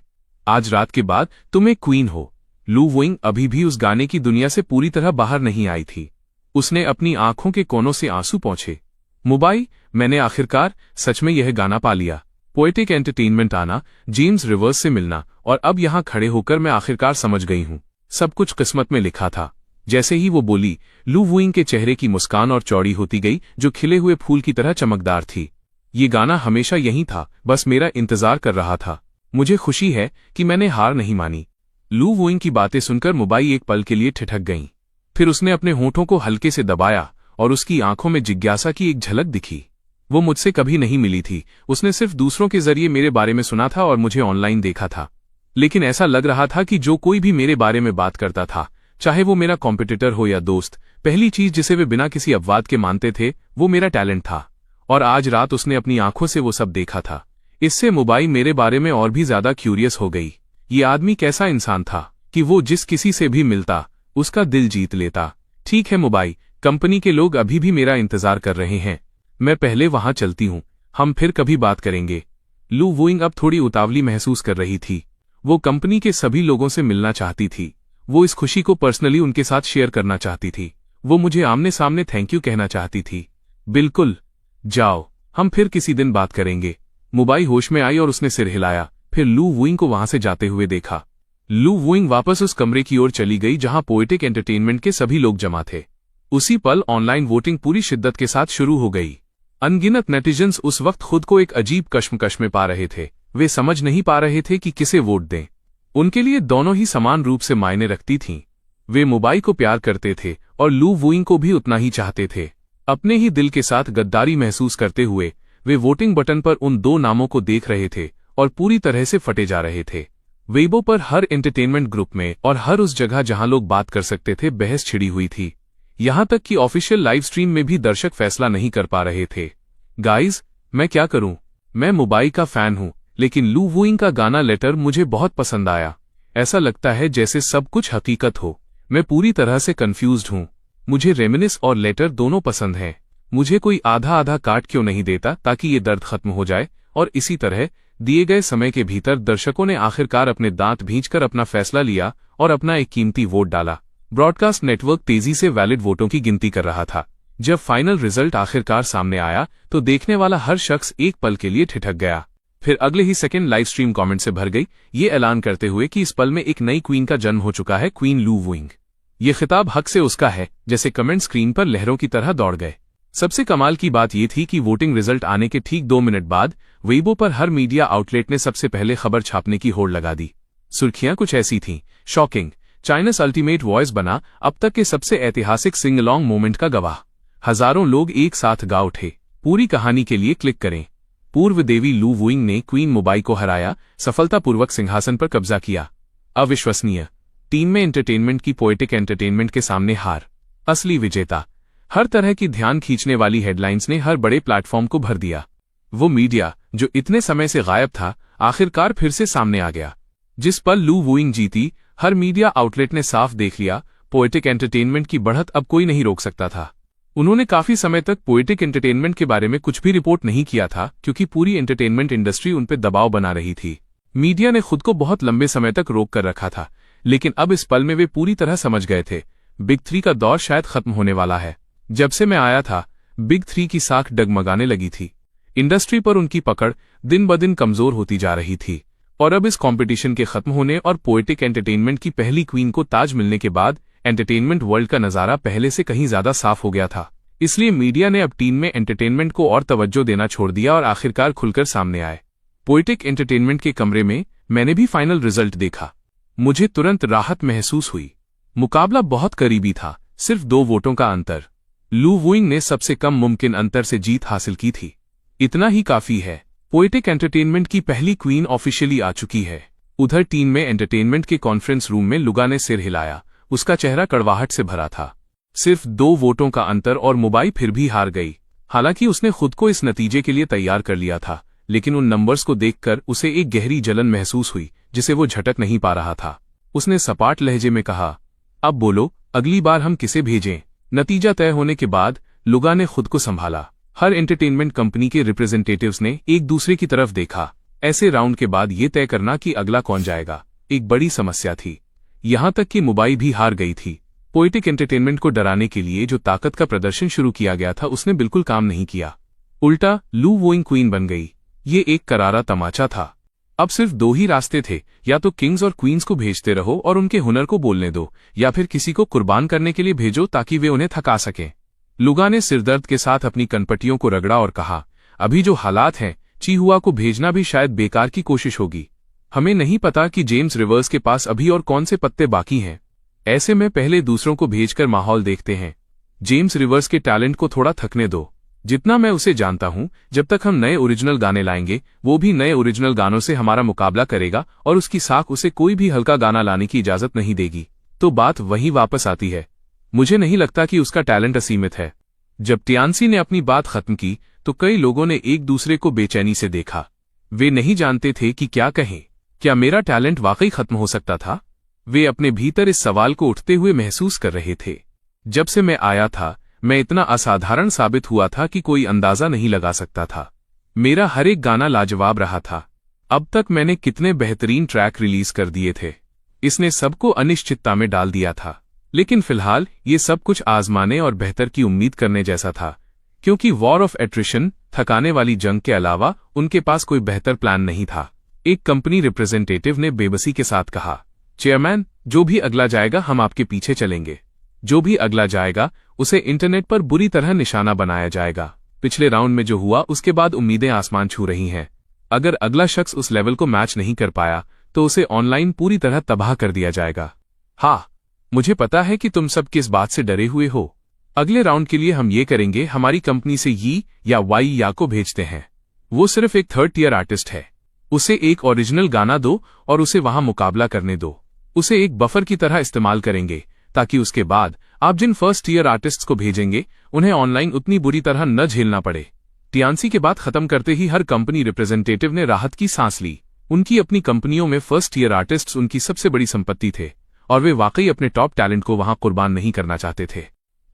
आज रात के बाद तुम एक क्वीन हो। लू वुइंग अभी भी उस गाने की दुनिया से पूरी तरह बाहर नहीं आई थी। उसने अपनी आंखों के कोनों से आंसू पहुंचे। मुंबई, मैंने आखिरकार सच में यह गाना पा लिया। पोएटिक एंटरटेनमेंट आना, जेम्स रिवर्स से मिलना, और अब यहां खड़े होकर मैं आखिरकार समझ गई हूं, सब कुछ किस्मत में लिखा था। जैसे ही वो बोली, लू वुइंग के चेहरे की मुस्कान और चौड़ी होती गई, जो खिले हुए फूल की तरह चमकदार थी। ये गाना हमेशा यहीं था, बस मेरा इंतजार कर रहा था। मुझे खुशी है कि मैंने हार नहीं मानी। लू वुइंग की बातें सुनकर मुंबई एक पल के लिए ठिठक गईं। फिर उसने अपने होठों को हल्के से दबाया और उसकी आंखों में जिज्ञासा की एक झलक दिखी। वो मुझसे कभी नहीं मिली थी, उसने सिर्फ दूसरों के जरिए मेरे बारे में सुना था और मुझे ऑनलाइन देखा था। लेकिन ऐसा लग रहा था कि जो कोई भी मेरे बारे में बात करता था, चाहे वो मेरा कॉम्पिटिटर हो या दोस्त, पहली चीज जिसे वे बिना किसी अपवाद के मानते थे वो मेरा टैलेंट था। और आज रात उसने अपनी आंखों से वो सब देखा था। इससे मुंबई मेरे बारे में और भी ज्यादा क्यूरियस हो गई। ये आदमी कैसा इंसान था कि वो जिस किसी से भी मिलता उसका दिल जीत लेता। ठीक है मुंबई, कंपनी के लोग अभी भी मेरा इंतजार कर रहे हैं, मैं पहले वहां चलती हूं, हम फिर कभी बात करेंगे। लू वुइंग अब थोड़ी उतावली महसूस कर रही थी। वो कंपनी के सभी लोगों से मिलना चाहती थी। वो इस खुशी को पर्सनली उनके साथ शेयर करना चाहती थी। वो मुझे आमने सामने थैंक यू कहना चाहती थी। बिल्कुल, जाओ, हम फिर किसी दिन बात करेंगे। मुंबई होश में आई और उसने सिर हिलाया, फिर लू वुइंग को वहां से जाते हुए देखा। लू वुइंग वापस उस कमरे की ओर चली गई जहां पोएटिक एंटरटेनमेंट के सभी लोग जमा थे। उसी पल ऑनलाइन वोटिंग पूरी शिद्दत के साथ शुरू हो गई। अनगिनत नेटिजन्स उस वक्त खुद को एक अजीब कश्मकश में पा रहे थे। वे समझ नहीं पा रहे थे कि किसे वोट दें। उनके लिए दोनों ही समान रूप से मायने रखती थीं। वे मुंबई को प्यार करते थे और लू वुइंग को भी उतना ही चाहते थे। अपने ही दिल के साथ गद्दारी महसूस करते हुए वे वोटिंग बटन पर उन 2 नामों को देख रहे थे और पूरी तरह से फटे जा रहे थे। वेबो पर हर एंटरटेनमेंट ग्रुप में और हर उस जगह जहां लोग बात कर सकते थे बहस छिड़ी हुई थी। यहां तक कि ऑफिशियल लाइव स्ट्रीम में भी दर्शक फैसला नहीं कर पा रहे थे। गाइज, मैं क्या करूं? मैं मुंबई का फैन हूं, लेकिन लू वुइंग का गाना लेटर मुझे बहुत पसंद आया। ऐसा लगता है जैसे सब कुछ हकीकत हो। मैं पूरी तरह से कंफ्यूज्ड हूं। मुझे रेमिनिस और लेटर दोनों पसंद हैं। मुझे कोई आधा आधा काट क्यों नहीं देता ताकि ये दर्द खत्म हो जाए। और इसी तरह दिए गए समय के भीतर दर्शकों ने आखिरकार अपने दांत भींचकर अपना फैसला लिया और अपना एक कीमती वोट डाला। ब्रॉडकास्ट नेटवर्क तेजी से वैलिड वोटों की गिनती कर रहा था। जब फाइनल रिजल्ट आखिरकार सामने आया तो देखने वाला हर शख्स एक पल के लिए ठिठक गया। फिर अगले ही सेकंड लाइव स्ट्रीम कमेंट से भर गई, ये ऐलान करते हुए कि इस पल में एक नई क्वीन का जन्म हो चुका है, क्वीन लू वुइंग। ये खिताब हक से उसका है। जैसे कमेंट स्क्रीन पर लहरों की तरह दौड़ गए। सबसे कमाल की बात यह थी कि वोटिंग रिजल्ट आने के ठीक 2 मिनट बाद वेबो पर हर मीडिया आउटलेट ने सबसे पहले खबर छापने की होड़ लगा दी। सुर्खियां कुछ ऐसी थीं, शॉकिंग, चाइनास अल्टीमेट वॉइस बना अब तक के सबसे ऐतिहासिक सिंग अलोंग मोमेंट का गवाह। हजारों लोग एक साथ गा उठे। पूरी कहानी के लिए क्लिक करें। पूर्व देवी लू वुइंग ने क्वीन मुंबई को हराया, सफलतापूर्वक सिंहासन पर कब्जा किया। अविश्वसनीय। टीम में एंटरटेनमेंट की पोएटिक एंटरटेनमेंट के सामने हार। असली विजेता। हर तरह की ध्यान खींचने वाली हेडलाइंस ने हर बड़े प्लेटफॉर्म को भर दिया। वो मीडिया जो इतने समय से गायब था, आखिरकार फिर से सामने आ गया। जिस पल लू वुइंग जीती, हर मीडिया आउटलेट ने साफ देख लिया, पोएटिक एंटरटेनमेंट की बढ़त अब कोई नहीं रोक सकता था। उन्होंने काफी समय तक पोएटिक एंटरटेनमेंट के बारे में कुछ भी रिपोर्ट नहीं किया था, क्योंकि पूरी एंटरटेनमेंट इंडस्ट्री उन पर दबाव बना रही थी। मीडिया ने खुद को बहुत लंबे समय तक रोक कर रखा था, लेकिन अब इस पल में वे पूरी तरह समझ गए थे, बिग 3 का दौर शायद खत्म होने वाला है। जब से मैं आया था, बिग 3 की साख डगमगाने लगी थी। इंडस्ट्री पर उनकी पकड़ दिन ब दिन कमजोर होती जा रही थी, और अब इस कंपटीशन के खत्म होने और पोएटिक एंटरटेनमेंट की पहली क्वीन को ताज मिलने के बाद एंटरटेनमेंट वर्ल्ड का नजारा पहले से कहीं ज्यादा साफ हो गया था। इसलिए मीडिया ने अब टीम में एंटरटेनमेंट को और तवज्जो देना छोड़ दिया और आखिरकार खुलकर सामने आए। पोएटिक एंटरटेनमेंट के कमरे में मैंने भी फाइनल रिजल्ट देखा। मुझे तुरंत राहत महसूस हुई। मुकाबला बहुत करीबी था, सिर्फ 2 वोटों का अंतर। लू वुइंग ने सबसे कम मुमकिन अंतर से जीत हासिल की थी। इतना ही काफी है, पोएटिक एंटरटेनमेंट की पहली क्वीन ऑफिशियली आ चुकी है। उधर टीम में एंटरटेनमेंट के कॉन्फ्रेंस रूम में लुगा ने सिर हिलाया। उसका चेहरा कड़वाहट से भरा था। सिर्फ 2 वोटों का अंतर और मुंबई फिर भी हार गई। हालांकि उसने खुद को इस नतीजे के लिए तैयार कर लिया था, लेकिन उन नंबर्स को देखकर उसे एक गहरी जलन महसूस हुई, जिसे वो झटक नहीं पा रहा था। उसने सपाट लहजे में कहा, अब बोलो, अगली बार हम किसे भेजें? नतीजा तय होने के बाद लुगा ने खुद को संभाला। हर एंटरटेनमेंट कंपनी के रिप्रेजेंटेटिव्स ने एक दूसरे की तरफ देखा। ऐसे राउंड के बाद ये तय करना कि अगला कौन जाएगा, एक बड़ी समस्या थी। यहां तक कि मुंबई भी हार गई थी। पोएटिक एंटरटेनमेंट को डराने के लिए जो ताकत का प्रदर्शन शुरू किया गया था, उसने बिल्कुल काम नहीं किया। उल्टा लू वुइंग क्वीन बन गई। ये एक करारा तमाचा था। अब सिर्फ 2 ही रास्ते थे, या तो किंग्स और क्वींस को भेजते रहो और उनके हुनर को बोलने दो, या फिर किसी को कुर्बान करने के लिए भेजो ताकि वे उन्हें थका सकें। लुगा ने सिरदर्द के साथ अपनी कनपटियों को रगड़ा और कहा, अभी जो हालात हैं, चीहुआ को भेजना भी शायद बेकार की कोशिश होगी। हमें नहीं पता कि जेम्स रिवर्स के पास अभी और कौन से पत्ते बाकी हैं। ऐसे में पहले दूसरों को भेजकर माहौल देखते हैं। जेम्स रिवर्स के टैलेंट को थोड़ा थकने दो। जितना मैं उसे जानता हूं, जब तक हम नए ओरिजिनल गाने लाएंगे, वो भी नए ओरिजिनल गानों से हमारा मुकाबला करेगा और उसकी साख उसे कोई भी हल्का गाना लाने की इजाजत नहीं देगी। तो बात वहीं वापस आती है। मुझे नहीं लगता कि उसका टैलेंट असीमित है। जब टियानसी ने अपनी बात खत्म की, तो कई लोगों ने एक दूसरे को बेचैनी से देखा। वे नहीं जानते थे कि क्या कहें। क्या मेरा टैलेंट वाकई खत्म हो सकता था? वे अपने भीतर इस सवाल को उठते हुए महसूस कर रहे थे। जब से मैं आया था, मैं इतना असाधारण साबित हुआ था कि कोई अंदाजा नहीं लगा सकता था। मेरा हर एक गाना लाजवाब रहा था। अब तक मैंने कितने बेहतरीन ट्रैक रिलीज कर दिए थे। इसने सबको अनिश्चितता में डाल दिया था। लेकिन फिलहाल ये सब कुछ आजमाने और बेहतर की उम्मीद करने जैसा था, क्योंकि वॉर ऑफ एट्रिशन, थकाने वाली जंग के अलावा उनके पास कोई बेहतर प्लान नहीं था। एक कंपनी रिप्रेजेंटेटिव ने बेबसी के साथ कहा, चेयरमैन, जो भी अगला जाएगा हम आपके पीछे चलेंगे। जो भी अगला जाएगा उसे इंटरनेट पर बुरी तरह निशाना बनाया जाएगा। पिछले राउंड में जो हुआ, उसके बाद उम्मीदें आसमान छू रही हैं। अगर अगला शख्स उस लेवल को मैच नहीं कर पाया, तो उसे ऑनलाइन पूरी तरह तबाह कर दिया जाएगा। हाँ, मुझे पता है कि तुम सब किस बात से डरे हुए हो। अगले राउंड के लिए हम ये करेंगे, हमारी कंपनी से यी या वाई या को भेजते हैं। वो सिर्फ एक 3rd टियर आर्टिस्ट है। उसे एक ओरिजिनल गाना दो और उसे वहां मुकाबला करने दो। उसे एक बफर की तरह इस्तेमाल करेंगे, ताकि उसके बाद आप जिन 1st टियर आर्टिस्ट्स को भेजेंगे, उन्हें ऑनलाइन उतनी बुरी तरह न झेलना पड़े। टियानसी के बात खत्म करते ही हर कंपनी रिप्रेजेंटेटिव ने राहत की सांस ली। उनकी अपनी कंपनियों में 1st टियर आर्टिस्ट्स उनकी सबसे बड़ी संपत्ति थे, और वे वाकई अपने टॉप टैलेंट को वहां कुर्बान नहीं करना चाहते थे।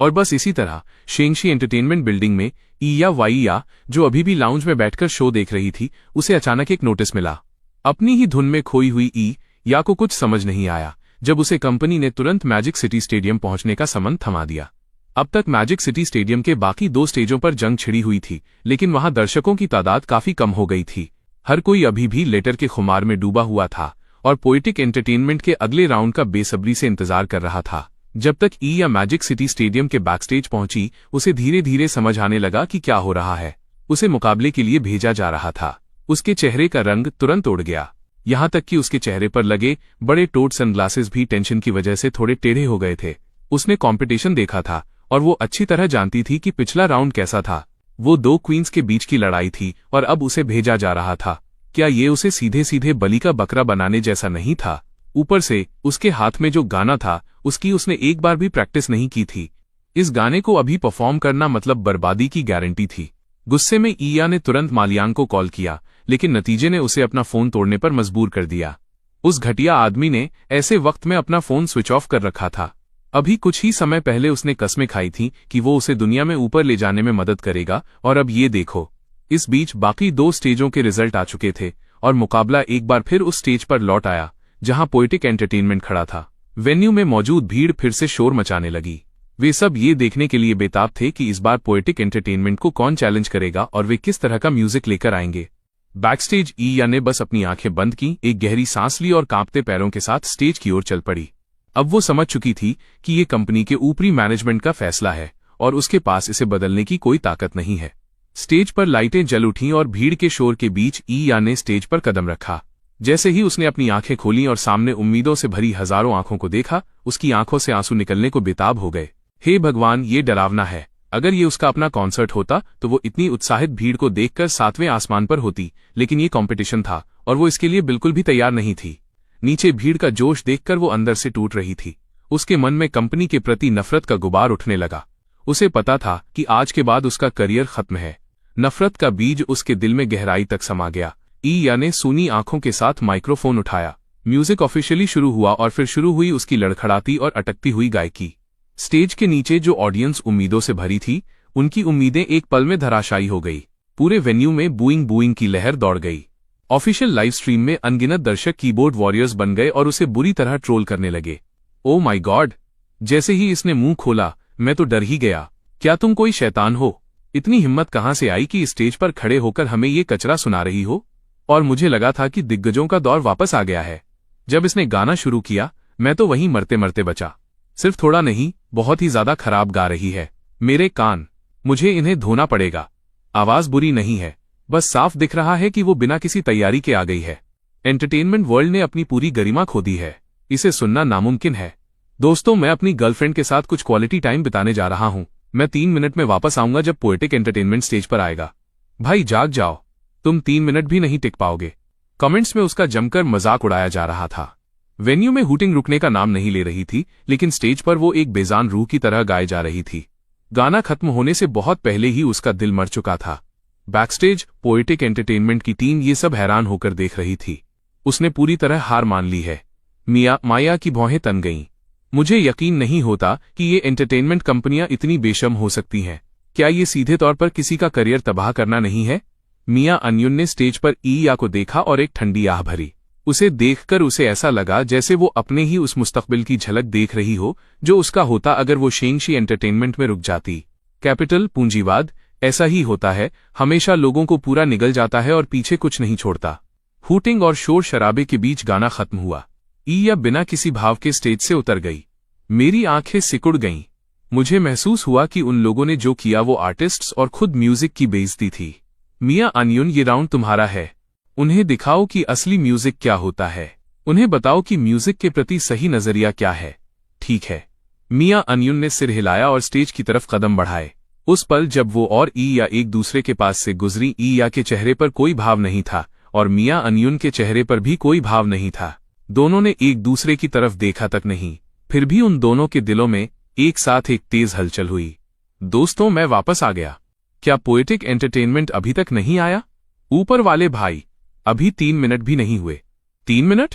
और बस इसी तरह शेंगशी एंटरटेनमेंट बिल्डिंग में ई या वाई या, जो अभी भी लाउंज में बैठकर शो देख रही थी, उसे अचानक एक नोटिस मिला। अपनी ही धुन में खोई हुई ई या को कुछ समझ नहीं आया, जब उसे कंपनी ने तुरंत मैजिक सिटी स्टेडियम पहुंचने का समन थमा दिया। अब तक मैजिक सिटी स्टेडियम के बाकी 2 स्टेजों पर जंग छिड़ी हुई थी, लेकिन वहां दर्शकों की तादाद काफी कम हो गई थी। हर कोई अभी भी लेटर के खुमार में डूबा हुआ था और पोएटिक एंटरटेनमेंट के अगले राउंड का बेसब्री से इंतजार कर रहा था। जब तक ई या मैजिक सिटी स्टेडियम के बैकस्टेज पहुंची, उसे धीरे धीरे समझ आने लगा कि क्या हो रहा है। उसे मुकाबले के लिए भेजा जा रहा था। उसके चेहरे का रंग तुरंत उड़ गया, यहां तक कि उसके चेहरे पर लगे बड़े टोट सनग्लासेस भी टेंशन की वजह से थोड़े टेढ़े हो गए थे। उसने कंपटीशन देखा था और वो अच्छी तरह जानती थी कि पिछला राउंड कैसा था। वो 2 क्वींस के बीच की लड़ाई थी और अब उसे भेजा जा रहा था। क्या ये उसे सीधे सीधे बलि का बकरा बनाने जैसा नहीं था? ऊपर से उसके हाथ में जो गाना था, उसकी उसने एक बार भी प्रैक्टिस नहीं की थी। इस गाने को अभी परफॉर्म करना मतलब बर्बादी की गारंटी थी। गुस्से में ईया ने तुरंत मालियांग को कॉल किया, लेकिन नतीजे ने उसे अपना फोन तोड़ने पर मजबूर कर दिया। उस घटिया आदमी ने ऐसे वक्त में अपना फोन स्विच ऑफ कर रखा था। अभी कुछ ही समय पहले उसने कस्में खाई थी कि वो उसे दुनिया में ऊपर ले जाने में मदद करेगा, और अब ये देखो। इस बीच बाकी 2 स्टेजों के रिजल्ट आ चुके थे और मुकाबला एक बार फिर उस स्टेज पर लौट आया जहां पोएटिक एंटरटेनमेंट खड़ा था। वेन्यू में मौजूद भीड़ फिर से शोर मचाने लगी। वे सब ये देखने के लिए बेताब थे कि इस बार पोएटिक एंटरटेनमेंट को कौन चैलेंज करेगा और वे किस तरह का म्यूजिक लेकर आएंगे। बैकस्टेज ईया ने बस अपनी आंखें बंद की, एक गहरी सांस ली और कांपते पैरों के साथ स्टेज की ओर चल पड़ी। अब वो समझ चुकी थी कि ये कंपनी के ऊपरी मैनेजमेंट का फैसला है और उसके पास इसे बदलने की कोई ताकत नहीं है। स्टेज पर लाइटें जल उठीं और भीड़ के शोर के बीच ईया ने स्टेज पर कदम रखा। जैसे ही उसने अपनी आंखें खोलीं और सामने उम्मीदों से भरी हजारों आंखों को देखा, उसकी आंखों से आंसू निकलने को बेताब हो गए। हे भगवान, ये डरावना है। अगर ये उसका अपना कॉन्सर्ट होता तो वो इतनी उत्साहित भीड़ को देखकर 7वें आसमान पर होती, लेकिन ये कॉम्पिटिशन था और वो इसके लिए बिल्कुल भी तैयार नहीं थी। नीचे भीड़ का जोश देखकर वो अंदर से टूट रही थी। उसके मन में कंपनी के प्रति नफरत का गुबार उठने लगा। उसे पता था कि आज के बाद उसका करियर खत्म है। नफरत का बीज उसके दिल में गहराई तक समा गया। ईया ने सूनी आंखों के साथ माइक्रोफोन उठाया। म्यूजिक ऑफिशियली शुरू हुआ और फिर शुरू हुई उसकी लड़खड़ाती और अटकती हुई गायकी। स्टेज के नीचे जो ऑडियंस उम्मीदों से भरी थी, उनकी उम्मीदें एक पल में धराशायी हो गई। पूरे वेन्यू में बूइंग की लहर दौड़ गई। ऑफिशियल लाइव स्ट्रीम में अनगिनत दर्शक कीबोर्ड वॉरियर्स बन गए और उसे बुरी तरह ट्रोल करने लगे। Oh my God! जैसे ही इसने मुंह खोला, मैं तो डर ही गया। क्या तुम कोई शैतान हो? इतनी हिम्मत कहां से आई कि स्टेज पर खड़े होकर हमें ये कचरा सुना रही हो? और मुझे लगा था कि दिग्गजों का दौर वापस आ गया है। जब इसने गाना शुरू किया, मैं तो वहीं मरते मरते बचा। सिर्फ थोड़ा नहीं, बहुत ही ज्यादा खराब गा रही है। मेरे कान, मुझे इन्हें धोना पड़ेगा। आवाज बुरी नहीं है, बस साफ दिख रहा है कि वो बिना किसी तैयारी के आ गई है। एंटरटेनमेंट वर्ल्ड ने अपनी पूरी गरिमा खो दी है। इसे सुनना नामुमकिन है। दोस्तों, मैं अपनी गर्लफ्रेंड के साथ कुछ क्वालिटी टाइम बिताने जा रहा हूं। मैं 3 मिनट में वापस आऊंगा जब पोएटिक एंटरटेनमेंट स्टेज पर आएगा। भाई जाग जाओ, तुम 3 मिनट भी नहीं टिक पाओगे। कमेंट्स में उसका जमकर मजाक उड़ाया जा रहा था। वेन्यू में हूटिंग रुकने का नाम नहीं ले रही थी, लेकिन स्टेज पर वो एक बेजान रूह की तरह गाए जा रही थी। गाना खत्म होने से बहुत पहले ही उसका दिल मर चुका था। बैकस्टेज पोएटिक एंटरटेनमेंट की टीम ये सब हैरान होकर देख रही थी। उसने पूरी तरह हार मान ली है। माया की भौहें तन गईं। मुझे यकीन नहीं होता कि ये एंटरटेनमेंट कंपनियां इतनी बेशर्म हो सकती हैं। क्या ये सीधे तौर पर किसी का करियर तबाह करना नहीं है? मिया अन्युन ने स्टेज पर ईया को देखा और एक ठंडी आह भरी। उसे देखकर उसे ऐसा लगा जैसे वो अपने ही उस मुस्तकबिल की झलक देख रही हो जो उसका होता अगर वो शेंगशी एंटरटेनमेंट में रुक जाती। कैपिटल पूंजीवाद ऐसा ही होता है, हमेशा लोगों को पूरा निगल जाता है और पीछे कुछ नहीं छोड़ता। हूटिंग और शोर शराबे के बीच गाना खत्म हुआ। ईया बिना किसी भाव के स्टेज से उतर गई। मेरी आंखें सिकुड़ गईं। मुझे महसूस हुआ कि उन लोगों ने जो किया वो आर्टिस्ट्स और खुद म्यूजिक की बेइज्जती थी। मिया अन्युन, ये राउंड तुम्हारा है। उन्हें दिखाओ कि असली म्यूजिक क्या होता है। उन्हें बताओ कि म्यूजिक के प्रति सही नजरिया क्या है। ठीक है। मिया अन्युन ने सिर हिलाया और स्टेज की तरफ कदम बढ़ाए। उस पल जब वो और ईया एक दूसरे के पास से गुजरी, ईया के चेहरे पर कोई भाव नहीं था और मिया अन्युन के चेहरे पर भी कोई भाव नहीं था। दोनों ने एक दूसरे की तरफ देखा तक नहीं। फिर भी उन दोनों के दिलों में एक साथ एक तेज हलचल हुई। दोस्तों, मैं वापस आ गया। क्या पोएटिक एंटरटेनमेंट अभी तक नहीं आया? ऊपर वाले भाई, अभी 3 मिनट भी नहीं हुए। 3 मिनट?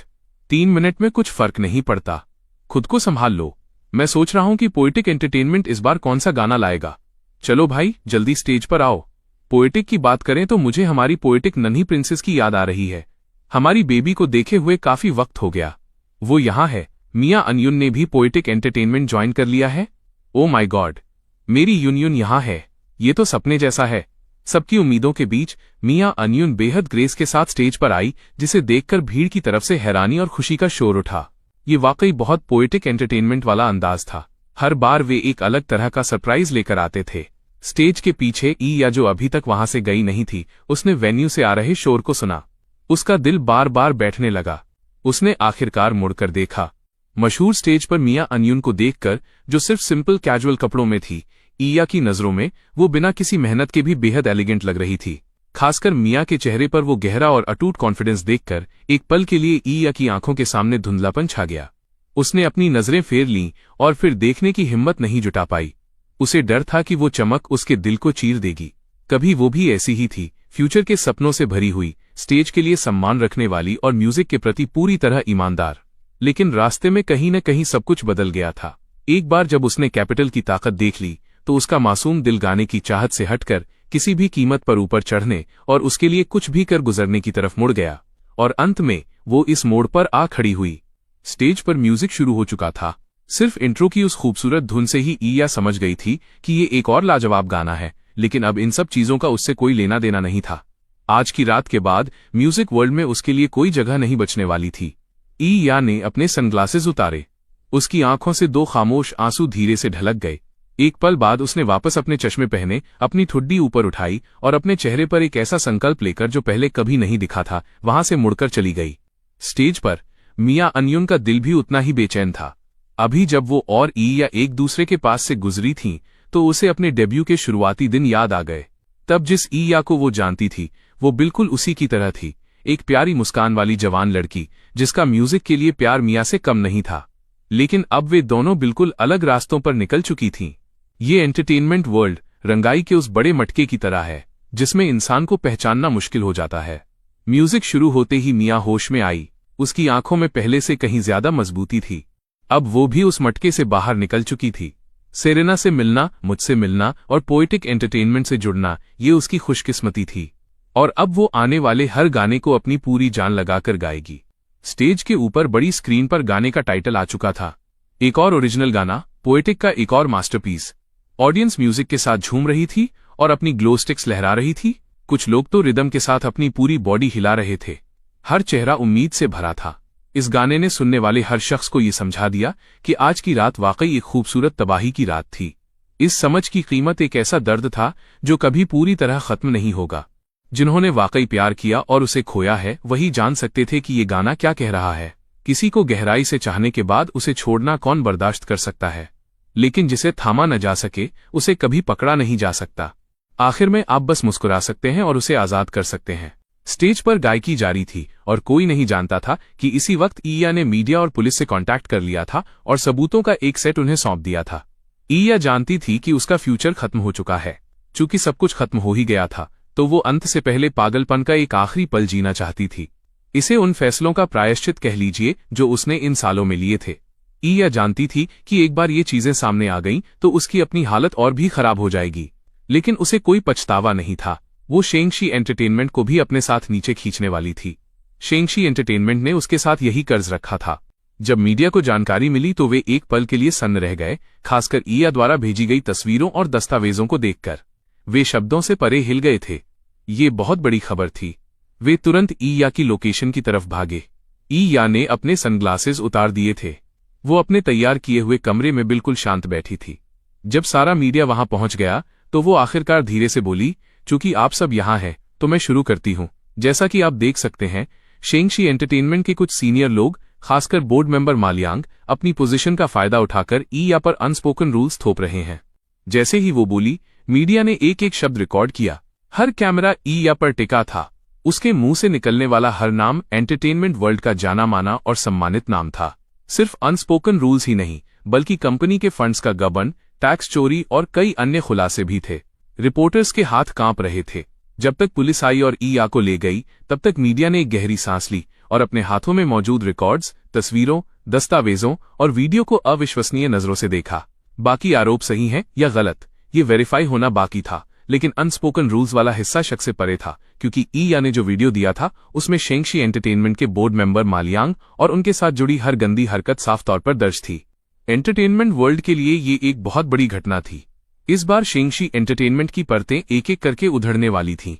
3 मिनट में कुछ फर्क नहीं पड़ता। खुद को संभाल लो। मैं सोच रहा हूं कि पोएटिक एंटरटेनमेंट इस बार कौन सा गाना लाएगा। चलो भाई, जल्दी स्टेज पर आओ। पोएटिक की बात करें तो मुझे हमारी पोएटिक नन्ही प्रिंसेस की याद आ रही है। हमारी बेबी को देखे हुए काफी वक्त हो गया। वो यहाँ है। मिया अन्युन ने भी पोएटिक एंटरटेनमेंट ज्वाइन कर लिया है। ओ माय गॉड, मेरी यूनियन यहाँ है। ये तो सपने जैसा है। सबकी उम्मीदों के बीच मिया अन्युन बेहद ग्रेस के साथ स्टेज पर आई, जिसे देखकर भीड़ की तरफ से हैरानी और खुशी का शोर उठा। ये वाकई बहुत पोएटिक एंटरटेनमेंट वाला अंदाज था। हर बार वे एक अलग तरह का सरप्राइज लेकर आते थे। स्टेज के पीछे ईया, जो अभी तक वहां से गई नहीं थी, उसने वेन्यू से आ रहे शोर को सुना। उसका दिल बार बार बैठने लगा। उसने आखिरकार मुड़कर देखा। मशहूर स्टेज पर मिया अन्युन को देखकर, जो सिर्फ सिंपल कैजुअल कपड़ों में थी, ईया की नजरों में वो बिना किसी मेहनत के भी बेहद एलिगेंट लग रही थी। खासकर मिया के चेहरे पर वो गहरा और अटूट कॉन्फिडेंस देखकर एक पल के लिए ईया की आंखों के सामने धुंधलापन छा गया। उसने अपनी नजरें फेर लीं और फिर देखने की हिम्मत नहीं जुटा पाई। उसे डर था कि वो चमक उसके दिल को चीर देगी। कभी वो भी ऐसी ही थी, फ्यूचर के सपनों से भरी हुई, स्टेज के लिए सम्मान रखने वाली और म्यूजिक के प्रति पूरी तरह ईमानदार। लेकिन रास्ते में कहीं न कहीं सब कुछ बदल गया था। एक बार जब उसने कैपिटल की ताकत देख ली तो उसका मासूम दिल गाने की चाहत से हटकर किसी भी कीमत पर ऊपर चढ़ने और उसके लिए कुछ भी कर गुजरने की तरफ मुड़ गया। और अंत में वो इस मोड़ पर आ खड़ी हुई। स्टेज पर म्यूजिक शुरू हो चुका था। सिर्फ इंट्रो की उस खूबसूरत धुन से ही ईया समझ गई थी कि ये एक और लाजवाब गाना है, लेकिन अब इन सब चीजों का उससे कोई लेना देना नहीं था। आज की रात के बाद म्यूजिक वर्ल्ड में उसके लिए कोई जगह नहीं बचने वाली थी। ईया ने अपने सनग्लासेस उतारे। उसकी आंखों से दो खामोश आंसू धीरे से ढलक गए। एक पल बाद उसने वापस अपने चश्मे पहने, अपनी ठुड्डी ऊपर उठाई और अपने चेहरे पर एक ऐसा संकल्प लेकर जो पहले कभी नहीं दिखा था, वहां से मुड़कर चली गई। स्टेज पर मिया अन्युन का दिल भी उतना ही बेचैन था। अभी जब वो और ईया एक दूसरे के पास से गुजरी थीं, तो उसे अपने डेब्यू के शुरुआती दिन याद आ गए। तब जिस ईया को वो जानती थी वो बिल्कुल उसी की तरह थी, एक प्यारी मुस्कान वाली जवान लड़की जिसका म्यूजिक के लिए प्यार मिया से कम नहीं था। लेकिन अब वे दोनों बिल्कुल अलग रास्तों पर निकल चुकी थीं। ये एंटरटेनमेंट वर्ल्ड रंगाई के उस बड़े मटके की तरह है जिसमें इंसान को पहचानना मुश्किल हो जाता है। म्यूजिक शुरू होते ही मिया होश में आई। उसकी आंखों में पहले से कहीं ज्यादा मजबूती थी। अब वो भी उस मटके से बाहर निकल चुकी थी। सेरेना से मिलना, मुझसे मिलना और पोएटिक एंटरटेनमेंट से जुड़ना, ये उसकी खुशकिस्मती थी। और अब वो आने वाले हर गाने को अपनी पूरी जान लगाकर गाएगी। स्टेज के ऊपर बड़ी स्क्रीन पर गाने का टाइटल आ चुका था। एक और ओरिजिनल गाना, पोएटिक का एक और मास्टरपीस। ऑडियंस म्यूजिक के साथ झूम रही थी और अपनी ग्लो स्टिक्स लहरा रही थी। कुछ लोग तो रिदम के साथ अपनी पूरी बॉडी हिला रहे थे। हर चेहरा उम्मीद से भरा था। इस गाने ने सुनने वाले हर शख्स को ये समझा दिया कि आज की रात वाकई एक खूबसूरत तबाही की रात थी। इस समझ की कीमत एक ऐसा दर्द था जो कभी पूरी तरह खत्म नहीं होगा। जिन्होंने वाकई प्यार किया और उसे खोया है वही जान सकते थे कि ये गाना क्या कह रहा है। किसी को गहराई से चाहने के बाद उसे छोड़ना कौन बर्दाश्त कर सकता है, लेकिन जिसे थामा न जा सके उसे कभी पकड़ा नहीं जा सकता। आखिर में आप बस मुस्कुरा सकते हैं और उसे आजाद कर सकते हैं। स्टेज पर गायकी जारी थी और कोई नहीं जानता था कि इसी वक्त ईया ने मीडिया और पुलिस से कांटेक्ट कर लिया था और सबूतों का एक सेट उन्हें सौंप दिया था। ईया जानती थी कि उसका फ्यूचर खत्म हो चुका है। चूंकि सब कुछ खत्म हो ही गया था तो वो अंत से पहले पागलपन का एक आखिरी पल जीना चाहती थी। इसे उन फैसलों का प्रायश्चित कह लीजिए जो उसने इन सालों में लिए थे। ईया जानती थी कि एक बार ये चीजें सामने आ गईं तो उसकी अपनी हालत और भी खराब हो जाएगी, लेकिन उसे कोई पछतावा नहीं था। वो शेंगशी एंटरटेनमेंट को भी अपने साथ नीचे खींचने वाली थी। शेंगशी एंटरटेनमेंट ने उसके साथ यही कर्ज रखा था। जब मीडिया को जानकारी मिली तो वे एक पल के लिए सन्न रह गए, खासकर ईया द्वारा भेजी गई तस्वीरों और दस्तावेजों को देखकर। वे शब्दों से परे हिल गए थे। ये बहुत बड़ी खबर थी। वे तुरंत ईया की लोकेशन की तरफ भागे। ईया ने अपने सनग्लासेस उतार दिए थे। वो अपने तैयार किए हुए कमरे में बिल्कुल शांत बैठी थी। जब सारा मीडिया वहां पहुंच गया तो वो आखिरकार धीरे से बोली, चूंकि आप सब यहाँ हैं तो मैं शुरू करती हूँ। जैसा कि आप देख सकते हैं, शेंगशी एंटरटेनमेंट के कुछ सीनियर लोग, खासकर बोर्ड मेंबर मालियांग, अपनी पोजीशन का फायदा उठाकर ईया पर अनस्पोकन रूल्स थोप रहे हैं। जैसे ही वो बोली, मीडिया ने एक एक शब्द रिकॉर्ड किया। हर कैमरा ईया पर टिका था। उसके मुंह से निकलने वाला हर नाम एंटरटेनमेंट वर्ल्ड का जाना माना और सम्मानित नाम था। सिर्फ अनस्पोकन रूल्स ही नहीं, बल्कि कंपनी के फंड्स का गबन, टैक्स चोरी और कई अन्य खुलासे भी थे। रिपोर्टर्स के हाथ कांप रहे थे। जब तक पुलिस आई और ईया को ले गई, तब तक मीडिया ने एक गहरी सांस ली और अपने हाथों में मौजूद रिकॉर्ड्स, तस्वीरों, दस्तावेजों और वीडियो को अविश्वसनीय नजरों से देखा। बाकी आरोप सही हैं या गलत, ये वेरीफाई होना बाकी था, लेकिन अनस्पोकन रूल्स वाला हिस्सा शक से परे था, क्योंकि ईया ने जो वीडियो दिया था उसमें शेंगशी एंटरटेनमेंट के बोर्ड मेंबर मालियांग और उनके साथ जुड़ी हर गंदी हरकत साफ तौर पर दर्ज थी। एंटरटेनमेंट वर्ल्ड के लिए ये एक बहुत बड़ी घटना थी। इस बार शेंगशी एंटरटेनमेंट की परतें एक एक करके उधड़ने वाली थीं।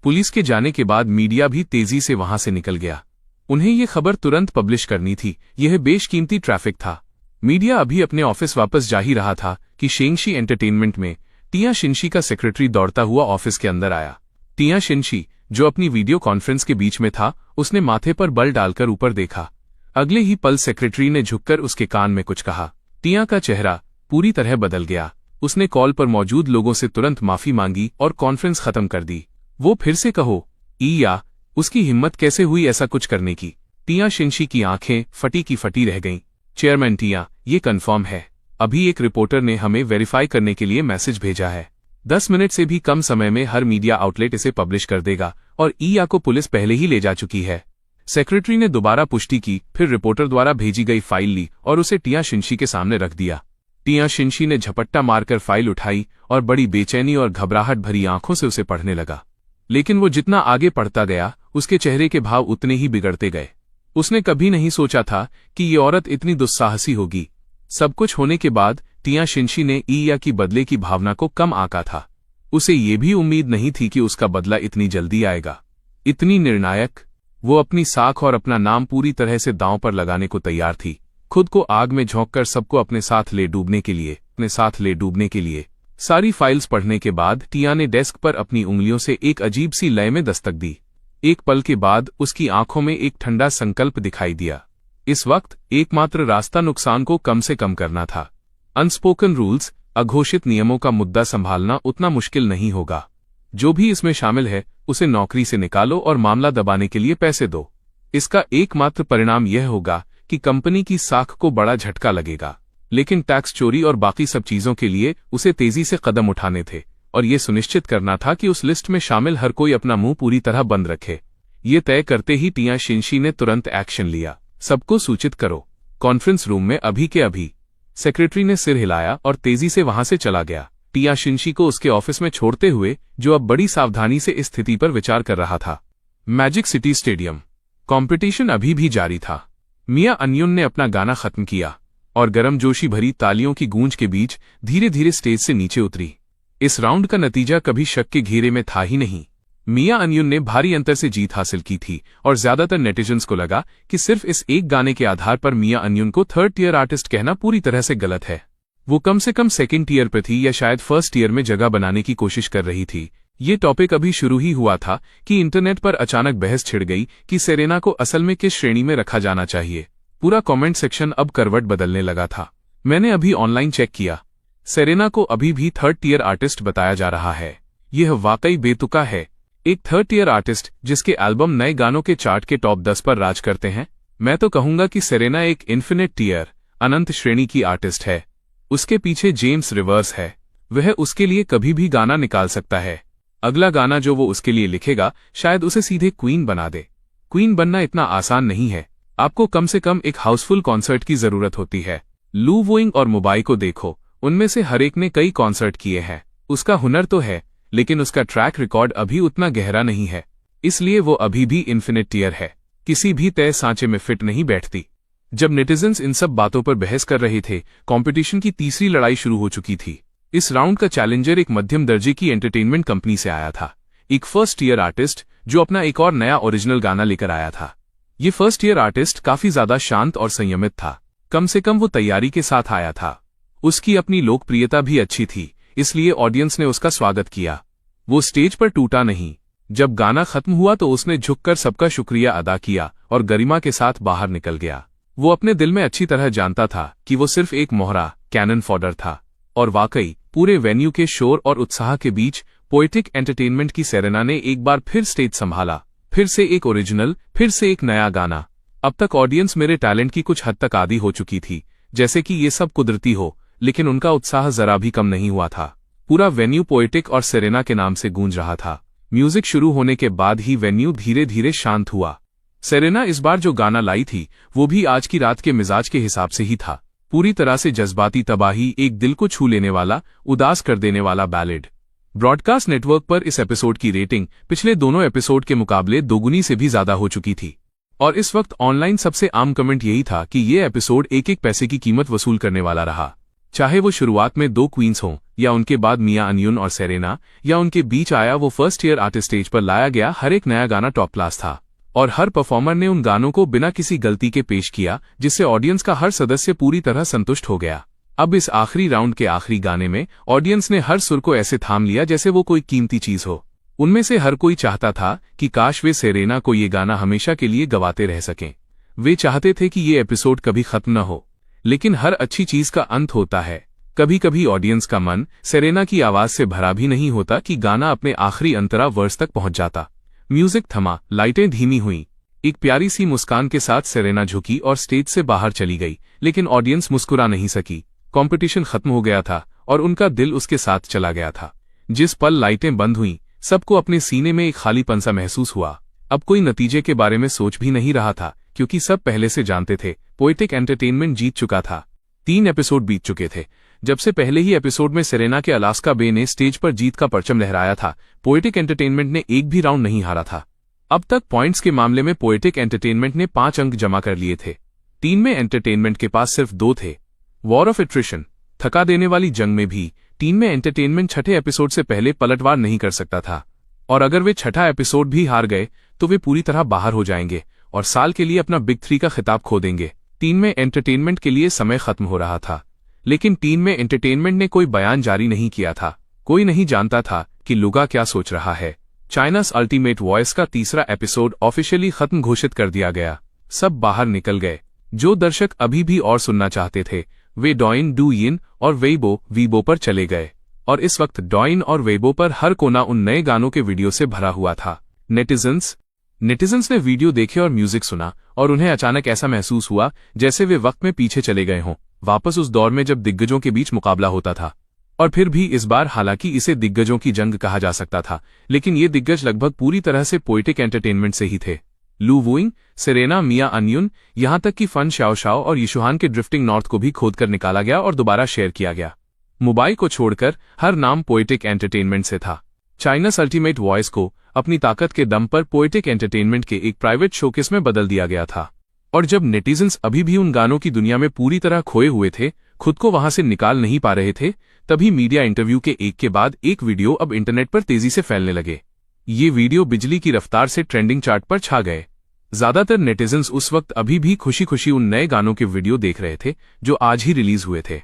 पुलिस के जाने के बाद मीडिया भी तेजी से वहां से निकल गया। उन्हें ये खबर तुरंत पब्लिश करनी थी। यह बेशकीमती ट्रैफिक था। मीडिया अभी अपने ऑफिस वापस जा ही रहा था कि शेंगशी एंटरटेनमेंट में टिया शिनशी का सेक्रेटरी दौड़ता हुआ ऑफिस के अंदर आया। टिया शिनशी, जो अपनी वीडियो कॉन्फ्रेंस के बीच में था, उसने माथे पर बल डालकर ऊपर देखा। अगले ही पल सेक्रेटरी ने झुककर उसके कान में कुछ कहा। टिया का चेहरा पूरी तरह बदल गया। उसने कॉल पर मौजूद लोगों से तुरंत माफी मांगी और कॉन्फ्रेंस खत्म कर दी। वो फिर से कहो, ईया, उसकी हिम्मत कैसे हुई ऐसा कुछ करने की? टिया शिनशी की आंखें फटी की फटी रह गईं। चेयरमैन टिया, ये कन्फर्म है। अभी एक रिपोर्टर ने हमें वेरीफाई करने के लिए मैसेज भेजा है। 10 मिनट से भी कम समय में हर मीडिया आउटलेट इसे पब्लिश कर देगा और ईया को पुलिस पहले ही ले जा चुकी है। सेक्रेटरी ने दोबारा पुष्टि की, फिर रिपोर्टर द्वारा भेजी गई फाइल ली और उसे टिया शिंशी के सामने रख दिया। टिया शिंशी ने झपट्टा मारकर फाइल उठाई और बड़ी बेचैनी और घबराहट भरी आंखों से उसे पढ़ने लगा। लेकिन वो जितना आगे पढ़ता गया, उसके चेहरे के भाव उतने ही बिगड़ते गए। उसने कभी नहीं सोचा था कि ये औरत इतनी दुस्साहसी होगी। सब कुछ होने के बाद टिया शिंशी ने ईया की बदले की भावना को कम आंका था। उसे ये भी उम्मीद नहीं थी कि उसका बदला इतनी जल्दी आएगा, इतनी निर्णायक। वो अपनी साख और अपना नाम पूरी तरह से दांव पर लगाने को तैयार थी, खुद को आग में झोंककर सबको अपने साथ ले डूबने के लिए। सारी फाइल्स पढ़ने के बाद टिया ने डेस्क पर अपनी उंगलियों से एक अजीब सी लय में दस्तक दी। एक पल के बाद उसकी आंखों में एक ठंडा संकल्प दिखाई दिया। इस वक्त एकमात्र रास्ता नुकसान को कम से कम करना था। अनस्पोकन रूल्स, अघोषित नियमों का मुद्दा संभालना उतना मुश्किल नहीं होगा। जो भी इसमें शामिल है उसे नौकरी से निकालो और मामला दबाने के लिए पैसे दो। इसका एकमात्र परिणाम यह होगा कि कंपनी की साख को बड़ा झटका लगेगा। लेकिन टैक्स चोरी और बाकी सब चीजों के लिए उसे तेजी से कदम उठाने थे और ये सुनिश्चित करना था कि उस लिस्ट में शामिल हर कोई अपना मुंह पूरी तरह बंद रखे। ये तय करते ही टिया शिंशी ने तुरंत एक्शन लिया। सबको सूचित करो। कॉन्फ्रेंस रूम में अभी के अभी। सेक्रेटरी ने सिर हिलाया और तेजी से वहां से चला गया, टिया शिंशी को उसके ऑफिस में छोड़ते हुए, जो अब बड़ी सावधानी से इस स्थिति पर विचार कर रहा था। Magic city stadium. कॉम्पिटिशन अभी भी जारी था। मिया अन्युन ने अपना गाना खत्म किया और गर्मजोशी भरी तालियों की गूंज के बीच धीरे धीरे स्टेज से नीचे उतरी। इस राउंड का नतीजा कभी शक के घेरे में था ही नहीं। मिया अन्युन ने भारी अंतर से जीत हासिल की थी और ज्यादातर नेटिजन्स को लगा कि सिर्फ इस एक गाने के आधार पर मिया अन्युन को थर्ड टियर आर्टिस्ट कहना पूरी तरह से गलत है। वो कम से कम सेकंड टियर पर थी या शायद फर्स्ट टियर में जगह बनाने की कोशिश कर रही थी। ये टॉपिक अभी शुरू ही हुआ था कि इंटरनेट पर अचानक बहस छिड़ गई कि सेरेना को असल में किस श्रेणी में रखा जाना चाहिए। पूरा कमेंट सेक्शन अब करवट बदलने लगा था। मैंने अभी ऑनलाइन चेक किया, सेरेना को अभी भी थर्ड टियर आर्टिस्ट बताया जा रहा है। यह वाकई बेतुका है। एक थर्ड टियर आर्टिस्ट जिसके एल्बम नए गानों के चार्ट के टॉप 10 पर राज करते हैं। मैं तो कहूंगा कि सेरेना एक इन्फिनिट टियर, अनंत श्रेणी की आर्टिस्ट है। उसके पीछे जेम्स रिवर्स है, वह उसके लिए कभी भी गाना निकाल सकता है। अगला गाना जो वो उसके लिए लिखेगा शायद उसे सीधे क्वीन बना दे। क्वीन बनना इतना आसान नहीं है। आपको कम से कम एक हाउसफुल कॉन्सर्ट की जरूरत होती है। लू वोइंग और मुबाई को देखो, उनमें से हर एक ने कई कॉन्सर्ट किए हैं। उसका हुनर तो है, लेकिन उसका ट्रैक रिकॉर्ड अभी उतना गहरा नहीं है, इसलिए वो अभी भी इन्फिनिट टियर है, किसी भी तय सांचे में फिट नहीं बैठती। जब नेटिजन्स इन सब बातों पर बहस कर रहे थे, कंपटीशन की तीसरी लड़ाई शुरू हो चुकी थी। इस राउंड का चैलेंजर एक मध्यम दर्जे की एंटरटेनमेंट कंपनी से आया था, एक फर्स्ट टियर आर्टिस्ट जो अपना एक और नया ओरिजिनल गाना लेकर आया था। ये फर्स्ट ईयर आर्टिस्ट काफी ज्यादा शांत और संयमित था, कम से कम वो तैयारी के साथ आया था। उसकी अपनी लोकप्रियता भी अच्छी थी, इसलिए ऑडियंस ने उसका स्वागत किया। वो स्टेज पर टूटा नहीं। जब गाना खत्म हुआ तो उसने झुककर सबका शुक्रिया अदा किया और गरिमा के साथ बाहर निकल गया। वो अपने दिल में अच्छी तरह जानता था कि वो सिर्फ एक मोहरा, कैनन फॉडर था। और वाकई पूरे वेन्यू के शोर और उत्साह के बीच पोएटिक एंटरटेनमेंट की सेरेना ने एक बार फिर स्टेज संभाला। फिर से एक ओरिजिनल, फिर से एक नया गाना। अब तक ऑडियंस मेरे टैलेंट की कुछ हद तक आदी हो चुकी थी, जैसे कि ये सब कुदरती हो, लेकिन उनका उत्साह जरा भी कम नहीं हुआ था। पूरा वेन्यू पोएटिक और सेरेना के नाम से गूंज रहा था। म्यूजिक शुरू होने के बाद ही वेन्यू धीरे धीरे शांत हुआ। सेरेना इस बार जो गाना लाई थी वो भी आज की रात के मिजाज के हिसाब से ही था। पूरी तरह से जज्बाती तबाही, एक दिल को छू लेने वाला, उदास कर देने वाला बैलेड। ब्रॉडकास्ट नेटवर्क पर इस एपिसोड की रेटिंग पिछले दोनों एपिसोड के मुकाबले दोगुनी से भी ज्यादा हो चुकी थी और इस वक्त ऑनलाइन सबसे आम कमेंट यही था कि ये एपिसोड एक एक पैसे की कीमत वसूल करने वाला रहा। चाहे वो शुरुआत में दो क्वींस हों या उनके बाद मिया अन्युन और सेरेना, या उनके बीच आया वो फर्स्ट ईयर आर्टिस्ट स्टेज पर लाया गया हर एक नया गाना टॉप क्लास था और हर परफॉर्मर ने उन गानों को बिना किसी गलती के पेश किया, जिससे ऑडियंस का हर सदस्य पूरी तरह संतुष्ट हो गया। अब इस आखिरी राउंड के आखिरी गाने में ऑडियंस ने हर सुर को ऐसे थाम लिया जैसे वो कोई कीमती चीज हो। उनमें से हर कोई चाहता था कि काश वे सेरेना को ये गाना हमेशा के लिए गवाते रह सकें। वे चाहते थे कि ये एपिसोड कभी खत्म न हो, लेकिन हर अच्छी चीज का अंत होता है। कभी कभी ऑडियंस का मन सेरेना की आवाज से भरा भी नहीं होता कि गाना अपने आखिरी अंतरा वर्ष तक पहुंच जाता। म्यूजिक थमा, लाइटें धीमी हुई। एक प्यारी सी मुस्कान के साथ सेरेना झुकी और स्टेज से बाहर चली गई, लेकिन ऑडियंस मुस्कुरा नहीं सकी। कंपटीशन खत्म हो गया था और उनका दिल उसके साथ चला गया था। जिस पल लाइटें बंद हुईं, सबको अपने सीने में एक खालीपन सा महसूस हुआ। अब कोई नतीजे के बारे में सोच भी नहीं रहा था, क्योंकि सब पहले से जानते थे पोएटिक एंटरटेनमेंट जीत चुका था। 3 एपिसोड बीत चुके थे जब से पहले ही एपिसोड में सेरेना के अलास्का बे ने स्टेज पर जीत का परचम लहराया था। पोएटिक एंटरटेनमेंट ने एक भी राउंड नहीं हारा था। अब तक पॉइंट्स के मामले में पोएटिक एंटरटेनमेंट ने 5 अंक जमा कर लिए थे। टीम में एंटरटेनमेंट के पास सिर्फ 2 थे। वॉर ऑफ एट्रिशन, थका देने वाली जंग में भी टीम में एंटरटेनमेंट छठे एपिसोड से पहले पलटवार नहीं कर सकता था, और अगर वे छठा एपिसोड भी हार गए तो वे पूरी तरह बाहर हो जाएंगे और साल के लिए अपना बिग 3 का खिताब खो देंगे। टीम में एंटरटेनमेंट के लिए समय खत्म हो रहा था, लेकिन टीम में एंटरटेनमेंट ने कोई बयान जारी नहीं किया था। कोई नहीं जानता था कि लुगा क्या सोच रहा है। चाइनास अल्टीमेट वॉइस का तीसरा एपिसोड ऑफिशियली खत्म घोषित कर दिया गया। सब बाहर निकल गए। जो दर्शक अभी भी और सुनना चाहते थे वे डॉइन, डूइन और वीबो पर चले गए, और इस वक्त डॉइन और वेबो पर हर कोना उन नए गानों के वीडियो से भरा हुआ था। नेटिजन्स ने वीडियो देखे और म्यूजिक सुना, और उन्हें अचानक ऐसा महसूस हुआ जैसे वे वक्त में पीछे चले गए हों, वापस उस दौर में जब दिग्गजों के बीच मुकाबला होता था। और फिर भी इस बार हालांकि इसे दिग्गजों की जंग कहा जा सकता था, लेकिन ये दिग्गज लगभग पूरी तरह से पोएटिक एंटरटेनमेंट से ही थे। लू वुइंग, सेरेना, मिया अनयुन, यहां तक कि फन शाओशाओ और यिशुहान के ड्रिफ्टिंग नॉर्थ को भी खोदकर निकाला गया और दोबारा शेयर किया गया। मुंबई को छोड़कर हर नाम पोएटिक एंटरटेनमेंट से था। चाइनास अल्टीमेट वॉइस को अपनी ताकत के दम पर पोएटिक एंटरटेनमेंट के एक प्राइवेट शोकेस में बदल दिया गया था। और जब नेटिजन्स अभी भी उन गानों की दुनिया में पूरी तरह खोए हुए थे, खुद को वहां से निकाल नहीं पा रहे थे, तभी मीडिया इंटरव्यू के एक के बाद एक वीडियो अब इंटरनेट पर तेजी से फैलने लगे। ये वीडियो बिजली की रफ्तार से ट्रेंडिंग चार्ट पर छा गए। ज्यादातर नेटिजन्स उस वक्त अभी भी खुशी खुशी उन नए गानों के वीडियो देख रहे थे जो आज ही रिलीज हुए थे,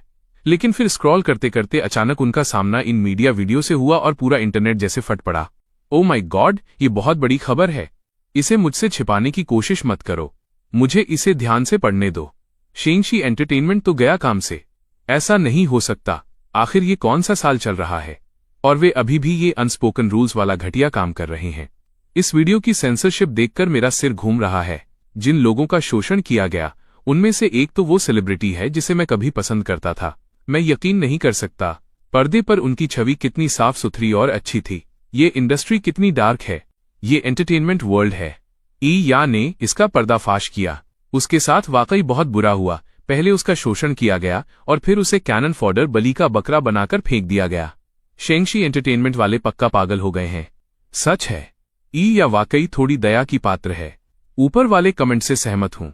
लेकिन फिर स्क्रॉल करते करते अचानक उनका सामना इन मीडिया वीडियो से हुआ और पूरा इंटरनेट जैसे फट पड़ा। ओ माय गॉड, ये बहुत बड़ी खबर है। इसे मुझसे छिपाने की कोशिश मत करो, मुझे इसे ध्यान से पढ़ने दो। शेंगशी एंटरटेनमेंट तो गया काम से। ऐसा नहीं हो सकता। आखिर ये कौन सा साल चल रहा है और वे अभी भी ये अनस्पोकन रूल्स वाला घटिया काम कर रहे हैं। इस वीडियो की सेंसरशिप देखकर मेरा सिर घूम रहा है। जिन लोगों का शोषण किया गया उनमें से एक तो वो सेलिब्रिटी है जिसे मैं कभी पसंद करता था। मैं यकीन नहीं कर सकता पर्दे पर उनकी छवि कितनी साफ सुथरी और अच्छी थी। ये इंडस्ट्री कितनी डार्क है। ये एंटरटेनमेंट वर्ल्ड है। या ने इसका पर्दाफाश किया। उसके साथ वाकई बहुत बुरा हुआ। पहले उसका शोषण किया गया और फिर उसे कैनन फॉडर बलि का बकरा बनाकर फेंक दिया गया। शेंगशी एंटरटेनमेंट वाले पक्का पागल हो गए हैं। सच है, या वाकई थोड़ी दया की पात्र है। ऊपर वाले कमेंट से सहमत हूं,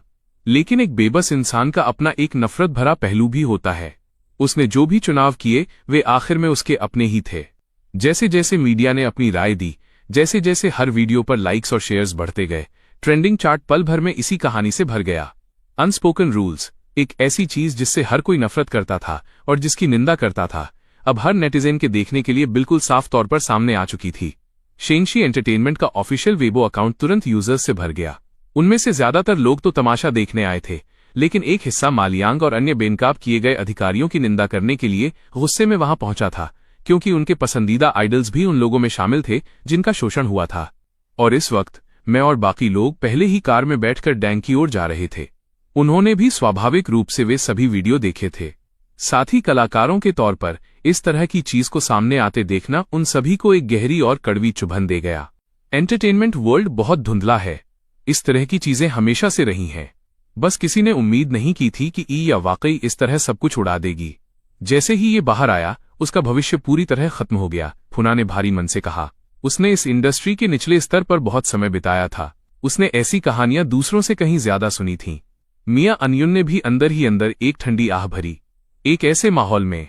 लेकिन एक बेबस इंसान का अपना एक नफरत भरा पहलू भी होता है। उसने जो भी चुनाव किए वे आखिर में उसके अपने ही थे। जैसे जैसे मीडिया ने अपनी राय दी, जैसे जैसे हर वीडियो पर लाइक्स और शेयर्स बढ़ते गए, ट्रेंडिंग चार्ट पल भर में इसी कहानी से भर गया। अनस्पोकन रूल्स, एक ऐसी चीज जिससे हर कोई नफरत करता था और जिसकी निंदा करता था, अब हर नेटिजन के देखने के लिए बिल्कुल साफ तौर पर सामने आ चुकी थी। शेंगशी एंटरटेनमेंट का ऑफिशियल वेबो अकाउंट तुरंत यूजर्स से भर गया। उनमें से ज्यादातर लोग तो तमाशा देखने आए थे, लेकिन एक हिस्सा मालियांग और अन्य बेनकाब किए गए अधिकारियों की निंदा करने के लिए गुस्से में वहां पहुंचा था, क्योंकि उनके पसंदीदा आइडल्स भी उन लोगों में शामिल थे जिनका शोषण हुआ था। और इस वक्त मैं और बाकी लोग पहले ही कार में बैठकर डैंग की ओर जा रहे थे। उन्होंने भी स्वाभाविक रूप से वे सभी वीडियो देखे थे। साथ ही कलाकारों के तौर पर इस तरह की चीज को सामने आते देखना उन सभी को एक गहरी और कड़वी चुभन दे गया। एंटरटेनमेंट वर्ल्ड बहुत धुंधला है। इस तरह की चीजें हमेशा से रही हैं। बस किसी ने उम्मीद नहीं की थी कि या वाकई इस तरह सब कुछ उड़ा देगी। जैसे ही ये बाहर आया उसका भविष्य पूरी तरह खत्म हो गया, फुना ने भारी मन से कहा। उसने इस इंडस्ट्री के निचले स्तर पर बहुत समय बिताया था। उसने ऐसी कहानियां दूसरों से कहीं ज्यादा सुनी थीं। मिया अनयुन ने भी अंदर ही अंदर एक ठंडी आह भरी। एक ऐसे माहौल में,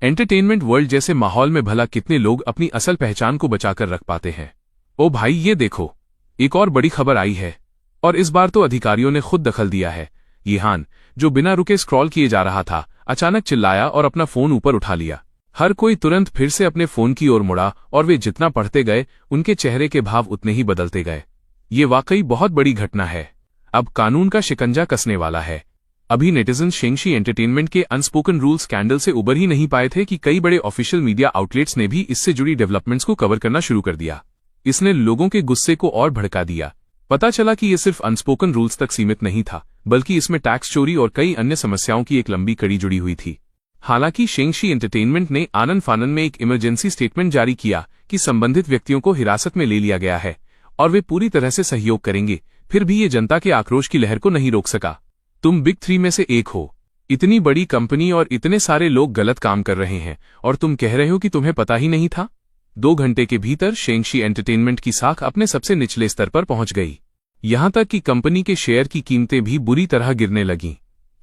एंटरटेनमेंट वर्ल्ड जैसे माहौल में भला कितने लोग अपनी असल पहचान को बचाकर रख पाते हैं। ओ भाई, ये देखो, एक और बड़ी खबर आई है, और इस बार तो अधिकारियों ने खुद दखल दिया है। यिहान, जो बिना रुके स्क्रॉल किए जा रहा था, अचानक चिल्लाया और अपना फोन ऊपर उठा लिया। हर कोई तुरंत फिर से अपने फोन की ओर मुड़ा और वे जितना पढ़ते गए उनके चेहरे के भाव उतने ही बदलते गए। ये वाकई बहुत बड़ी घटना है। अब कानून का शिकंजा कसने वाला है। अभी नेटिजन शेंगशी एंटरटेनमेंट के अनस्पोकन रूल स्कैंडल से उबर ही नहीं पाए थे कि कई बड़े ऑफिशियल मीडिया आउटलेट्स ने भी इससे जुड़ी डेवलपमेंट्स को कवर करना शुरू कर दिया। इसने लोगों के गुस्से को और भड़का दिया पता चला कि ये सिर्फ अनस्पोकन रूल्स तक सीमित नहीं था, बल्कि इसमें टैक्स चोरी और कई अन्य समस्याओं की एक लंबी कड़ी जुड़ी हुई थी। हालांकि शेंगशी एंटरटेनमेंट ने आनन फानन में एक इमरजेंसी स्टेटमेंट जारी किया कि संबंधित व्यक्तियों को हिरासत में ले लिया गया है और वे पूरी तरह से सहयोग करेंगे, फिर भी ये जनता के आक्रोश की लहर को नहीं रोक सका। तुम बिग 3 में से एक हो, इतनी बड़ी कंपनी और इतने सारे लोग गलत काम कर रहे हैं और तुम कह रहे हो कि तुम्हें पता ही नहीं था। 2 घंटे के भीतर शेंगशी एंटरटेनमेंट की साख अपने सबसे निचले स्तर पर पहुंच गई। यहां तक कि कंपनी के शेयर की कीमतें भी बुरी तरह गिरने लगीं।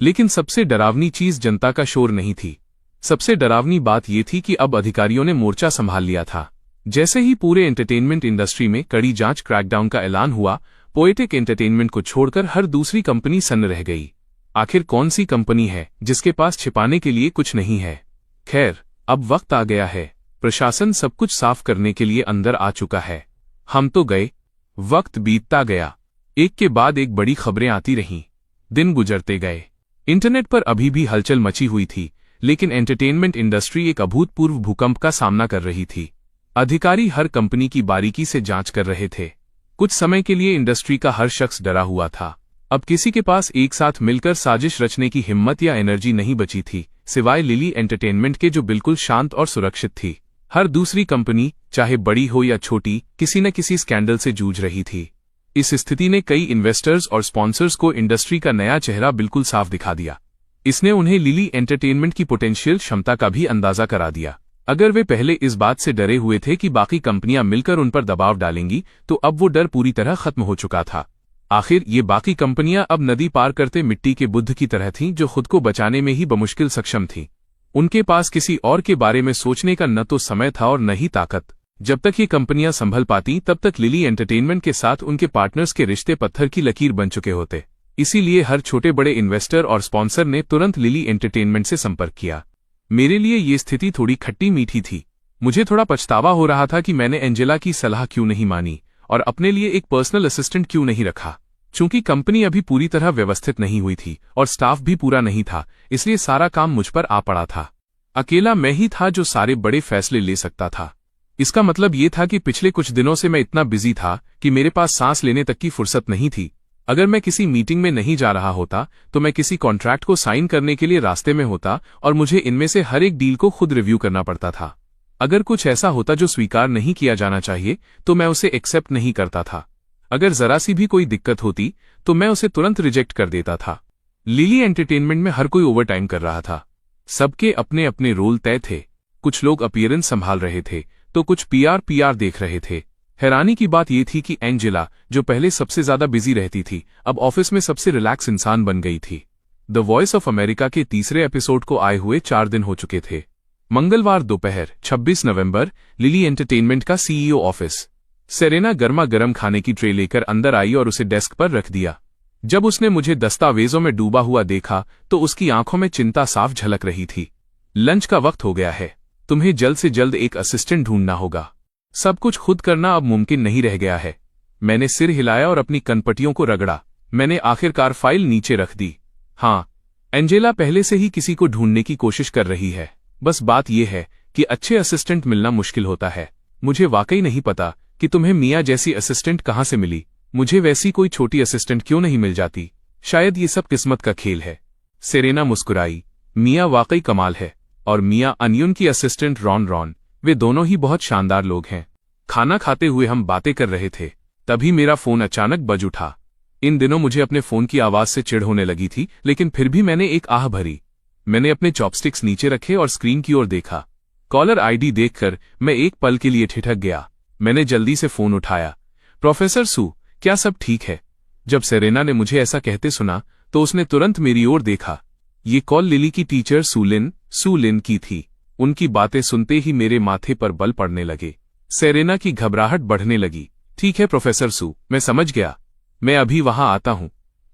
लेकिन सबसे डरावनी चीज जनता का शोर नहीं थी। सबसे डरावनी बात यह थी कि अब अधिकारियों ने मोर्चा संभाल लिया था। जैसे ही पूरे एंटरटेनमेंट इंडस्ट्री में कड़ी जांच क्रैकडाउन का ऐलान हुआ, पोएटिक एंटरटेनमेंट को छोड़कर हर दूसरी कंपनी सन्न रह गई। आखिर कौन सी कंपनी है जिसके पास छिपाने के लिए कुछ नहीं है? खैर, अब वक्त आ गया है। प्रशासन सब कुछ साफ करने के लिए अंदर आ चुका है। हम तो गए, वक्त बीतता गया, एक के बाद एक बड़ी खबरें आती रहीं। दिन गुजरते गए। इंटरनेट पर अभी भी हलचल मची हुई थी, लेकिन एंटरटेनमेंट इंडस्ट्री एक अभूतपूर्व भूकंप का सामना कर रही थी। अधिकारी हर कंपनी की बारीकी से जांच कर रहे थे। कुछ समय के लिए इंडस्ट्री का हर शख्स डरा हुआ था। अब किसी के पास एक साथ मिलकर साजिश रचने की हिम्मत या एनर्जी नहीं बची थी, सिवाय लिली एंटरटेनमेंट के, जो बिल्कुल शांत और सुरक्षित थी। हर दूसरी कंपनी, चाहे बड़ी हो या छोटी, किसी न किसी स्कैंडल से जूझ रही थी। इस स्थिति ने कई इन्वेस्टर्स और स्पॉन्सर्स को इंडस्ट्री का नया चेहरा बिल्कुल साफ दिखा दिया। इसने उन्हें लिली एंटरटेनमेंट की पोटेंशियल क्षमता का भी अंदाजा करा दिया। अगर वे पहले इस बात से डरे हुए थे कि बाकी कंपनियां मिलकर उन पर दबाव डालेंगी, तो अब वो डर पूरी तरह खत्म हो चुका था। आखिर ये बाकी कंपनियां अब नदी पार करते मिट्टी के बुद्ध की तरह थीं, जो खुद को बचाने में ही बमुश्किल सक्षम थीं। उनके पास किसी और के बारे में सोचने का न तो समय था और न ही ताकत। जब तक ये कंपनियां संभल पाती, तब तक लिली एंटरटेनमेंट के साथ उनके पार्टनर्स के रिश्ते पत्थर की लकीर बन चुके होते। इसीलिए हर छोटे बड़े इन्वेस्टर और स्पॉन्सर ने तुरंत लिली एंटरटेनमेंट से संपर्क किया। मेरे लिए ये स्थिति थोड़ी खट्टी मीठी थी। मुझे थोड़ा पछतावा हो रहा था कि मैंने एंजेला की सलाह क्यों नहीं मानी और अपने लिए एक पर्सनल असिस्टेंट क्यों नहीं रखा। चूंकि कंपनी अभी पूरी तरह व्यवस्थित नहीं हुई थी और स्टाफ भी पूरा नहीं था, इसलिए सारा काम मुझ पर आ पड़ा था। अकेला मैं ही था जो सारे बड़े फैसले ले सकता था। इसका मतलब ये था कि पिछले कुछ दिनों से मैं इतना बिजी था कि मेरे पास सांस लेने तक की फुर्सत नहीं थी। अगर मैं किसी मीटिंग में नहीं जा रहा होता, तो मैं किसी कॉन्ट्रैक्ट को साइन करने के लिए रास्ते में होता और मुझे इनमें से हर एक डील को खुद रिव्यू करना पड़ता था। अगर कुछ ऐसा होता जो स्वीकार नहीं किया जाना चाहिए, तो मैं उसे एक्सेप्ट नहीं करता था। अगर जरा सी भी कोई दिक्कत होती, तो मैं उसे तुरंत रिजेक्ट कर देता था। लिली एंटरटेनमेंट में हर कोई ओवरटाइम कर रहा था। सबके अपने अपने रोल तय थे। कुछ लोग अपीयरेंस संभाल रहे थे, तो कुछ पीआर देख रहे थे। हैरानी की बात यह थी कि एंजेला, जो पहले सबसे ज्यादा बिजी रहती थी, अब ऑफिस में सबसे रिलैक्स इंसान बन गई थी। द वॉइस ऑफ अमेरिका के तीसरे एपिसोड को आए हुए 4 दिन हो चुके थे। मंगलवार दोपहर 26 नवंबर, लिली एंटरटेनमेंट का सीईओ ऑफिस। सेरेना गर्मा गर्म खाने की ट्रे लेकर अंदर आई और उसे डेस्क पर रख दिया। जब उसने मुझे दस्तावेजों में डूबा हुआ देखा, तो उसकी आंखों में चिंता साफ झलक रही थी। लंच का वक्त हो गया है। तुम्हें जल्द से जल्द एक असिस्टेंट ढूंढना होगा। सब कुछ खुद करना अब मुमकिन नहीं रह गया है। मैंने सिर हिलाया और अपनी कनपटियों को रगड़ा। मैंने आखिरकार फाइल नीचे रख दी। हाँ, एंजेला पहले से ही किसी को ढूंढने की कोशिश कर रही है। बस बात यह है कि अच्छे असिस्टेंट मिलना मुश्किल होता है। मुझे वाकई नहीं पता कि तुम्हें मिया जैसी असिस्टेंट कहाँ से मिली। मुझे वैसी कोई छोटी असिस्टेंट क्यों नहीं मिल जाती? शायद ये सब किस्मत का खेल है। सेरेना मुस्कुराई। मिया वाकई कमाल है। और मिया अनियन की असिस्टेंट रॉन, वे दोनों ही बहुत शानदार लोग हैं। खाना खाते हुए हम बातें कर रहे थे, तभी मेरा फोन अचानक बज उठा। इन दिनों मुझे अपने फोन की आवाज से चिढ़ होने लगी थी, लेकिन फिर भी मैंने एक आह भरी। मैंने अपने चॉपस्टिक्स नीचे रखे और स्क्रीन की ओर देखा। कॉलर आईडी देखकर मैं एक पल के लिए ठिठक गया। मैंने जल्दी से फोन उठाया। प्रोफेसर सू, क्या सब ठीक है? जब सेरेना ने मुझे ऐसा कहते सुना, तो उसने तुरंत मेरी ओर देखा। ये कॉल लिली की टीचर सूलिन की थी। उनकी बातें सुनते ही मेरे माथे पर बल पड़ने लगे। सेरेना की घबराहट बढ़ने लगी। ठीक है प्रोफेसर सू, मैं समझ गया। मैं अभी वहां आता हूं।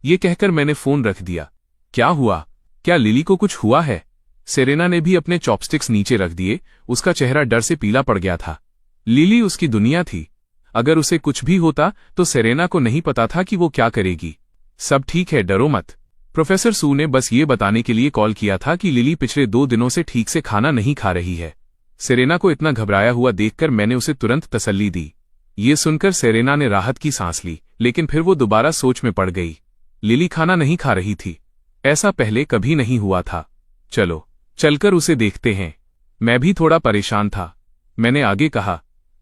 ये कहकर मैंने फोन रख दिया। क्या हुआ? क्या लिली को कुछ हुआ है? सेरेना ने भी अपने चॉपस्टिक्स नीचे रख दिए। उसका चेहरा डर से पीला पड़ गया था। लिली उसकी दुनिया थी। अगर उसे कुछ भी होता, तो सेरेना को नहीं पता था कि वो क्या करेगी। सब ठीक है, डरो मत। प्रोफेसर सू ने बस ये बताने के लिए कॉल किया था कि लिली पिछले 2 दिनों से ठीक से खाना नहीं खा रही है। सेरेना को इतना घबराया हुआ देखकर मैंने उसे तुरंत तसल्ली दी। ये सुनकर सेरेना ने राहत की सांस ली, लेकिन फिर वो दोबारा सोच में पड़ गई। लिली खाना नहीं खा रही थी। ऐसा पहले कभी नहीं हुआ था। चलो चलकर उसे देखते हैं। मैं भी थोड़ा परेशान था। मैंने आगे कहा,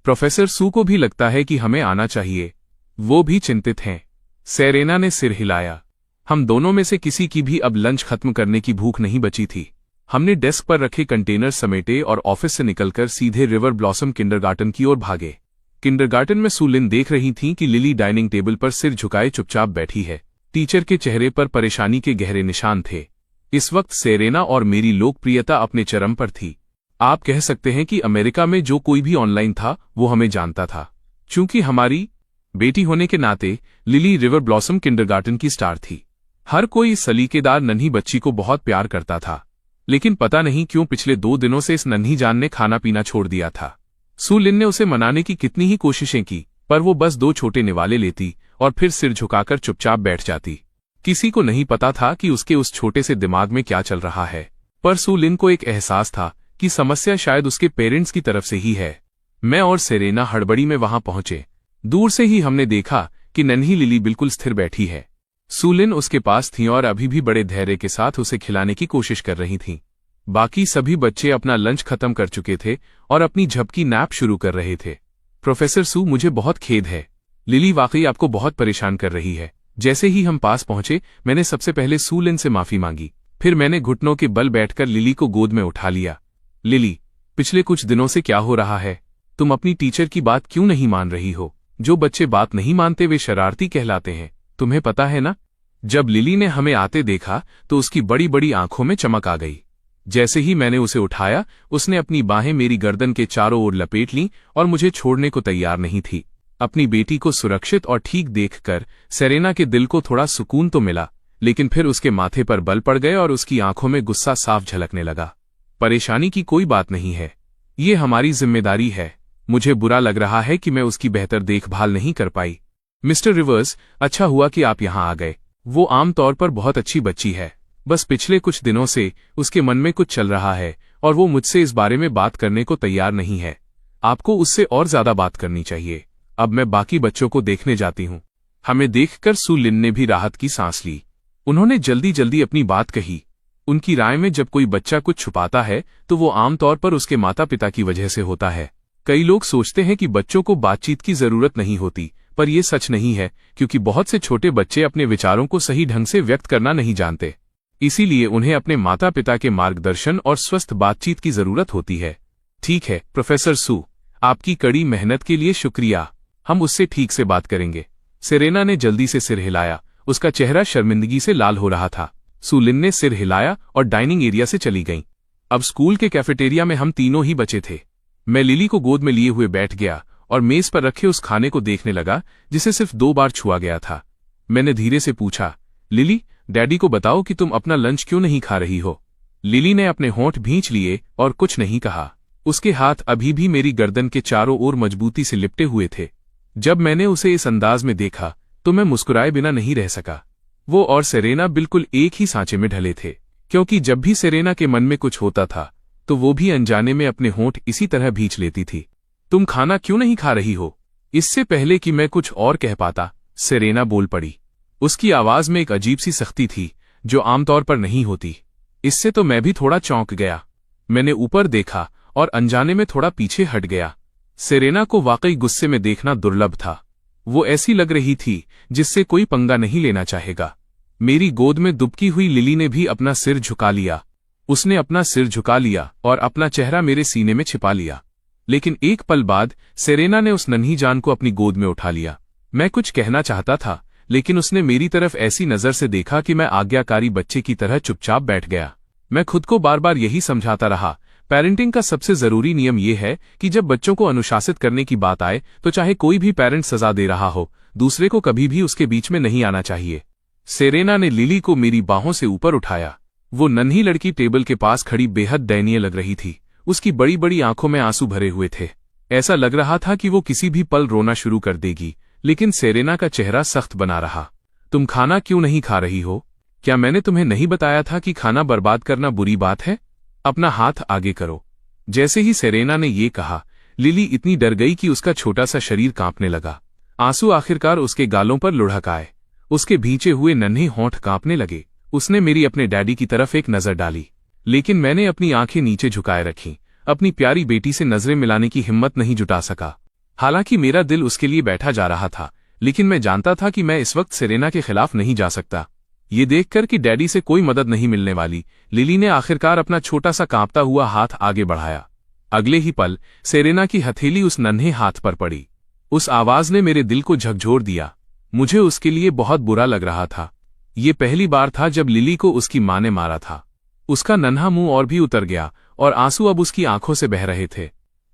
प्रोफेसर सू को भी लगता है कि हमें आना चाहिए। वो भी चिंतित हैं। सेरेना ने सिर हिलाया। हम दोनों में से किसी की भी अब लंच खत्म करने की भूख नहीं बची थी। हमने डेस्क पर रखे कंटेनर समेटे और ऑफिस से निकलकर सीधे रिवर ब्लॉसम किंडरगार्टन की ओर भागे। किंडरगार्टन में सू लिन देख रही थी कि लिली डाइनिंग टेबल पर सिर झुकाए चुपचाप बैठी है। टीचर के चेहरे पर परेशानी के गहरे निशान थे। इस वक्त सेरेना और मेरी लोकप्रियता अपने चरम पर थी। आप कह सकते हैं कि अमेरिका में जो कोई भी ऑनलाइन था वो हमें जानता था। चूंकि हमारी बेटी होने के नाते लिली रिवर ब्लॉसम किंडरगार्टन की स्टार थी। हर कोई इस सलीकेदार नन्ही बच्ची को बहुत प्यार करता था, लेकिन पता नहीं क्यों पिछले 2 दिनों से इस नन्ही जान ने खाना पीना छोड़ दिया था। सू लिन ने उसे मनाने की कितनी ही कोशिशें की, पर वो बस 2 छोटे निवाले लेती और फिर सिर झुकाकर चुपचाप बैठ जाती। किसी को नहीं पता था कि उसके उस छोटे से दिमाग में क्या चल रहा है, पर सू लिन को एक एहसास था कि समस्या शायद उसके पेरेंट्स की तरफ से ही है। मैं और सेरेना हड़बड़ी में वहां पहुंचे। दूर से ही हमने देखा कि नन्ही लिली बिल्कुल स्थिर बैठी है। सू लिन उसके पास थी और अभी भी बड़े धैर्य के साथ उसे खिलाने की कोशिश कर रही थीं। बाकी सभी बच्चे अपना लंच खत्म कर चुके थे और अपनी झपकी नैप शुरू कर रहे थे। प्रोफेसर सू, मुझे बहुत खेद है। लिली वाकई आपको बहुत परेशान कर रही है। जैसे ही हम पास पहुंचे, मैंने सबसे पहले सू लिन से माफी मांगी। फिर मैंने घुटनों के बल बैठकर लिली को गोद में उठा लिया। लिली, पिछले कुछ दिनों से क्या हो रहा है? तुम अपनी टीचर की बात क्यों नहीं मान रही हो? जो बच्चे बात नहीं मानते वे शरारती कहलाते हैं, तुम्हें पता है ना? जब लिली ने हमें आते देखा तो उसकी बड़ी बड़ी आंखों में चमक आ गई। जैसे ही मैंने उसे उठाया, उसने अपनी बाहें मेरी गर्दन के चारों ओर लपेट लीं और मुझे छोड़ने को तैयार नहीं थी। अपनी बेटी को सुरक्षित और ठीक देखकर सेरेना के दिल को थोड़ा सुकून तो मिला, लेकिन फिर उसके माथे पर बल पड़ गए और उसकी आंखों में गुस्सा साफ झलकने लगा। परेशानी की कोई बात नहीं है, ये हमारी जिम्मेदारी है। मुझे बुरा लग रहा है कि मैं उसकी बेहतर देखभाल नहीं कर पाई। मिस्टर रिवर्स, अच्छा हुआ कि आप यहाँ आ गए। वो आमतौर पर बहुत अच्छी बच्ची है, बस पिछले कुछ दिनों से उसके मन में कुछ चल रहा है और वो मुझसे इस बारे में बात करने को तैयार नहीं है। आपको उससे और ज्यादा बात करनी चाहिए। अब मैं बाकी बच्चों को देखने जाती हूँ। हमें देखकर सू लिन ने भी राहत की सांस ली। उन्होंने जल्दी जल्दी अपनी बात कही। उनकी राय में जब कोई बच्चा कुछ छुपाता है तो वो आमतौर पर उसके माता पिता की वजह से होता है। कई लोग सोचते हैं कि बच्चों को बातचीत की जरूरत नहीं होती, पर यह सच नहीं है, क्योंकि बहुत से छोटे बच्चे अपने विचारों को सही ढंग से व्यक्त करना नहीं जानते। इसीलिए उन्हें अपने माता पिता के मार्गदर्शन और स्वस्थ बातचीत की जरूरत होती है। ठीक है प्रोफेसर सू, आपकी कड़ी मेहनत के लिए शुक्रिया। हम उससे ठीक से बात करेंगे। सेरेना ने जल्दी से सिर हिलाया। उसका चेहरा शर्मिंदगी से लाल हो रहा था। सू लिन ने सिर हिलाया और डाइनिंग एरिया से चली गईं। अब स्कूल के कैफेटेरिया में हम तीनों ही बचे थे। मैं लिली को गोद में लिए हुए बैठ गया और मेज पर रखे उस खाने को देखने लगा जिसे सिर्फ 2 बार छुआ गया था। मैंने धीरे से पूछा, लिली, डैडी को बताओ कि तुम अपना लंच क्यों नहीं खा रही हो? लिली ने अपने होंठ भींच लिए और कुछ नहीं कहा। उसके हाथ अभी भी मेरी गर्दन के चारों ओर मजबूती से लिपटे हुए थे। जब मैंने उसे इस अंदाज में देखा तो मैं मुस्कुराए बिना नहीं रह सका। वो और सेरेना बिल्कुल एक ही सांचे में ढले थे, क्योंकि जब भी सेरेना के मन में कुछ होता था तो वो भी अनजाने में अपने होंठ इसी तरह भींच लेती थी। तुम खाना क्यों नहीं खा रही हो? इससे पहले कि मैं कुछ और कह पाता, सेरेना बोल पड़ी। उसकी आवाज में एक अजीब सी सख्ती थी जो आमतौर पर नहीं होती। इससे तो मैं भी थोड़ा चौंक गया। मैंने ऊपर देखा और अनजाने में थोड़ा पीछे हट गया। सेरेना को वाकई गुस्से में देखना दुर्लभ था। वो ऐसी लग रही थी जिससे कोई पंगा नहीं लेना चाहेगा। मेरी गोद में दुबकी हुई लिली ने भी अपना सिर झुका लिया। उसने अपना सिर झुका लिया और अपना चेहरा मेरे सीने में छिपा लिया। लेकिन एक पल बाद सेरेना ने उस नन्ही जान को अपनी गोद में उठा लिया। मैं कुछ कहना चाहता था, लेकिन उसने मेरी तरफ ऐसी नजर से देखा कि मैं आज्ञाकारी बच्चे की तरह चुपचाप बैठ गया। मैं खुद को बार बार यही समझाता रहा, पेरेंटिंग का सबसे जरूरी नियम यह है कि जब बच्चों को अनुशासित करने की बात आए तो चाहे कोई भी पेरेंट सजा दे रहा हो, दूसरे को कभी भी उसके बीच में नहीं आना चाहिए। सेरेना ने लिली को मेरी बाहों से ऊपर उठाया। वो नन्ही लड़की टेबल के पास खड़ी बेहद दयनीय लग रही थी। उसकी बड़ी बड़ी आंखों में आंसू भरे हुए थे। ऐसा लग रहा था कि वो किसी भी पल रोना शुरू कर देगी, लेकिन सेरेना का चेहरा सख्त बना रहा। तुम खाना क्यों नहीं खा रही हो? क्या मैंने तुम्हें नहीं बताया था कि खाना बर्बाद करना बुरी बात है? अपना हाथ आगे करो। जैसे ही सेरेना ने ये कहा, लिली इतनी डर गई कि उसका छोटा सा शरीर कांपने लगा। आंसू आखिरकार उसके गालों पर लुढ़क आए। उसके भींचे हुए नन्हे होंठ कांपने लगे। उसने मेरी अपने डैडी की तरफ एक नजर डाली, लेकिन मैंने अपनी आंखें नीचे झुकाए रखीं। अपनी प्यारी बेटी से नजरें मिलाने की हिम्मत नहीं जुटा सका। हालांकि मेरा दिल उसके लिए बैठा जा रहा था, लेकिन मैं जानता था कि मैं इस वक्त सेरेना के खिलाफ नहीं जा सकता। ये देखकर कि डैडी से कोई मदद नहीं मिलने वाली, लिली ने आखिरकार अपना छोटा सा कांपता हुआ हाथ आगे बढ़ाया। अगले ही पल सेरेना की हथेली उस नन्हे हाथ पर पड़ी। उस आवाज ने मेरे दिल को झकझोर दिया। मुझे उसके लिए बहुत बुरा लग रहा था। ये पहली बार था जब लिली को उसकी मां ने मारा था। उसका नन्हा मुंह और भी उतर गया और आंसू अब उसकी आंखों से बह रहे थे।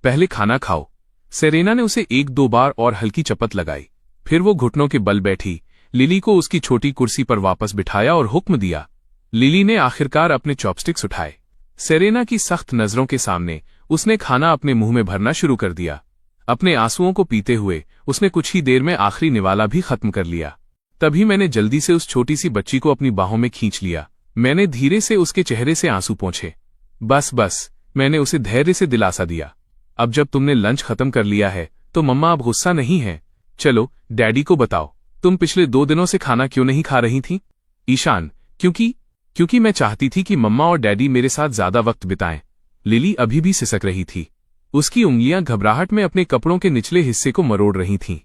पहले खाना खाओ। सेरेना ने उसे 1-2 बार और हल्की चपत लगाई। फिर वो घुटनों के बल बैठी, लिली को उसकी छोटी कुर्सी पर वापस बिठाया और हुक्म दिया। लिली ने आखिरकार अपने चॉपस्टिक्स उठाए। सेरेना की सख्त नजरों के सामने उसने खाना अपने मुंह में भरना शुरू कर दिया। अपने आंसुओं को पीते हुए उसने कुछ ही देर में आखिरी निवाला भी खत्म कर लिया। तभी मैंने जल्दी से उस छोटी सी बच्ची को अपनी बाहों में खींच लिया। मैंने धीरे से उसके चेहरे से आंसू पोंछे। बस, मैंने उसे धैर्य से दिलासा दिया। अब जब तुमने लंच खत्म कर लिया है तो मम्मा अब गुस्सा नहीं है। चलो डैडी को बताओ, तुम पिछले 2 दिनों से खाना क्यों नहीं खा रही थी? ईशान, क्योंकि मैं चाहती थी कि मम्मा और डैडी मेरे साथ ज्यादा वक्त बिताएं। लिली अभी भी सिसक रही थी। उसकी उंगलियां घबराहट में अपने कपड़ों के निचले हिस्से को मरोड़ रही थीं।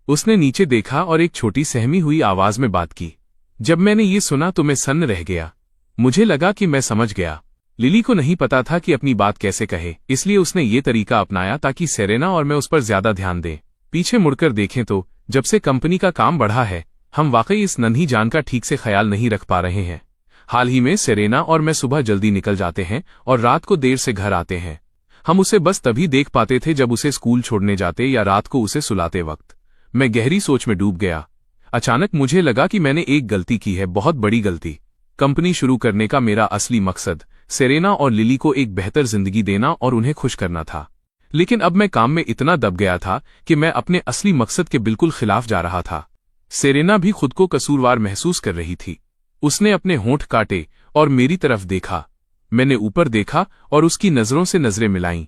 उसने नीचे देखा और एक छोटी सहमी हुई आवाज में बात की। जब मैंने ये सुना तो मैं सन्न रह गया। मुझे लगा कि मैं समझ गया। लिली को नहीं पता था कि अपनी बात कैसे कहे, इसलिए उसने ये तरीका अपनाया ताकि सेरेना और मैं उस पर ज्यादा ध्यान दें। पीछे मुड़कर देखें तो जब से कंपनी का काम बढ़ा है, हम वाकई इस नन्ही जान का ठीक से ख्याल नहीं रख पा रहे हैं। हाल ही में सेरेना और मैं सुबह जल्दी निकल जाते हैं और रात को देर से घर आते हैं। हम उसे बस तभी देख पाते थे जब उसे स्कूल छोड़ने जाते या रात को उसे सुलाते वक्त। मैं गहरी सोच में डूब गया। अचानक मुझे लगा कि मैंने एक गलती की है, बहुत बड़ी गलती। कंपनी शुरू करने का मेरा असली मकसद सेरेना और लिली को एक बेहतर जिंदगी देना और उन्हें खुश करना था। लेकिन अब मैं काम में इतना दब गया था कि मैं अपने असली मकसद के बिल्कुल खिलाफ जा रहा था। सेरेना भी खुद को कसूरवार महसूस कर रही थी। उसने अपने होंठ काटे और मेरी तरफ देखा। मैंने ऊपर देखा और उसकी नजरों से नजरें मिलाईं।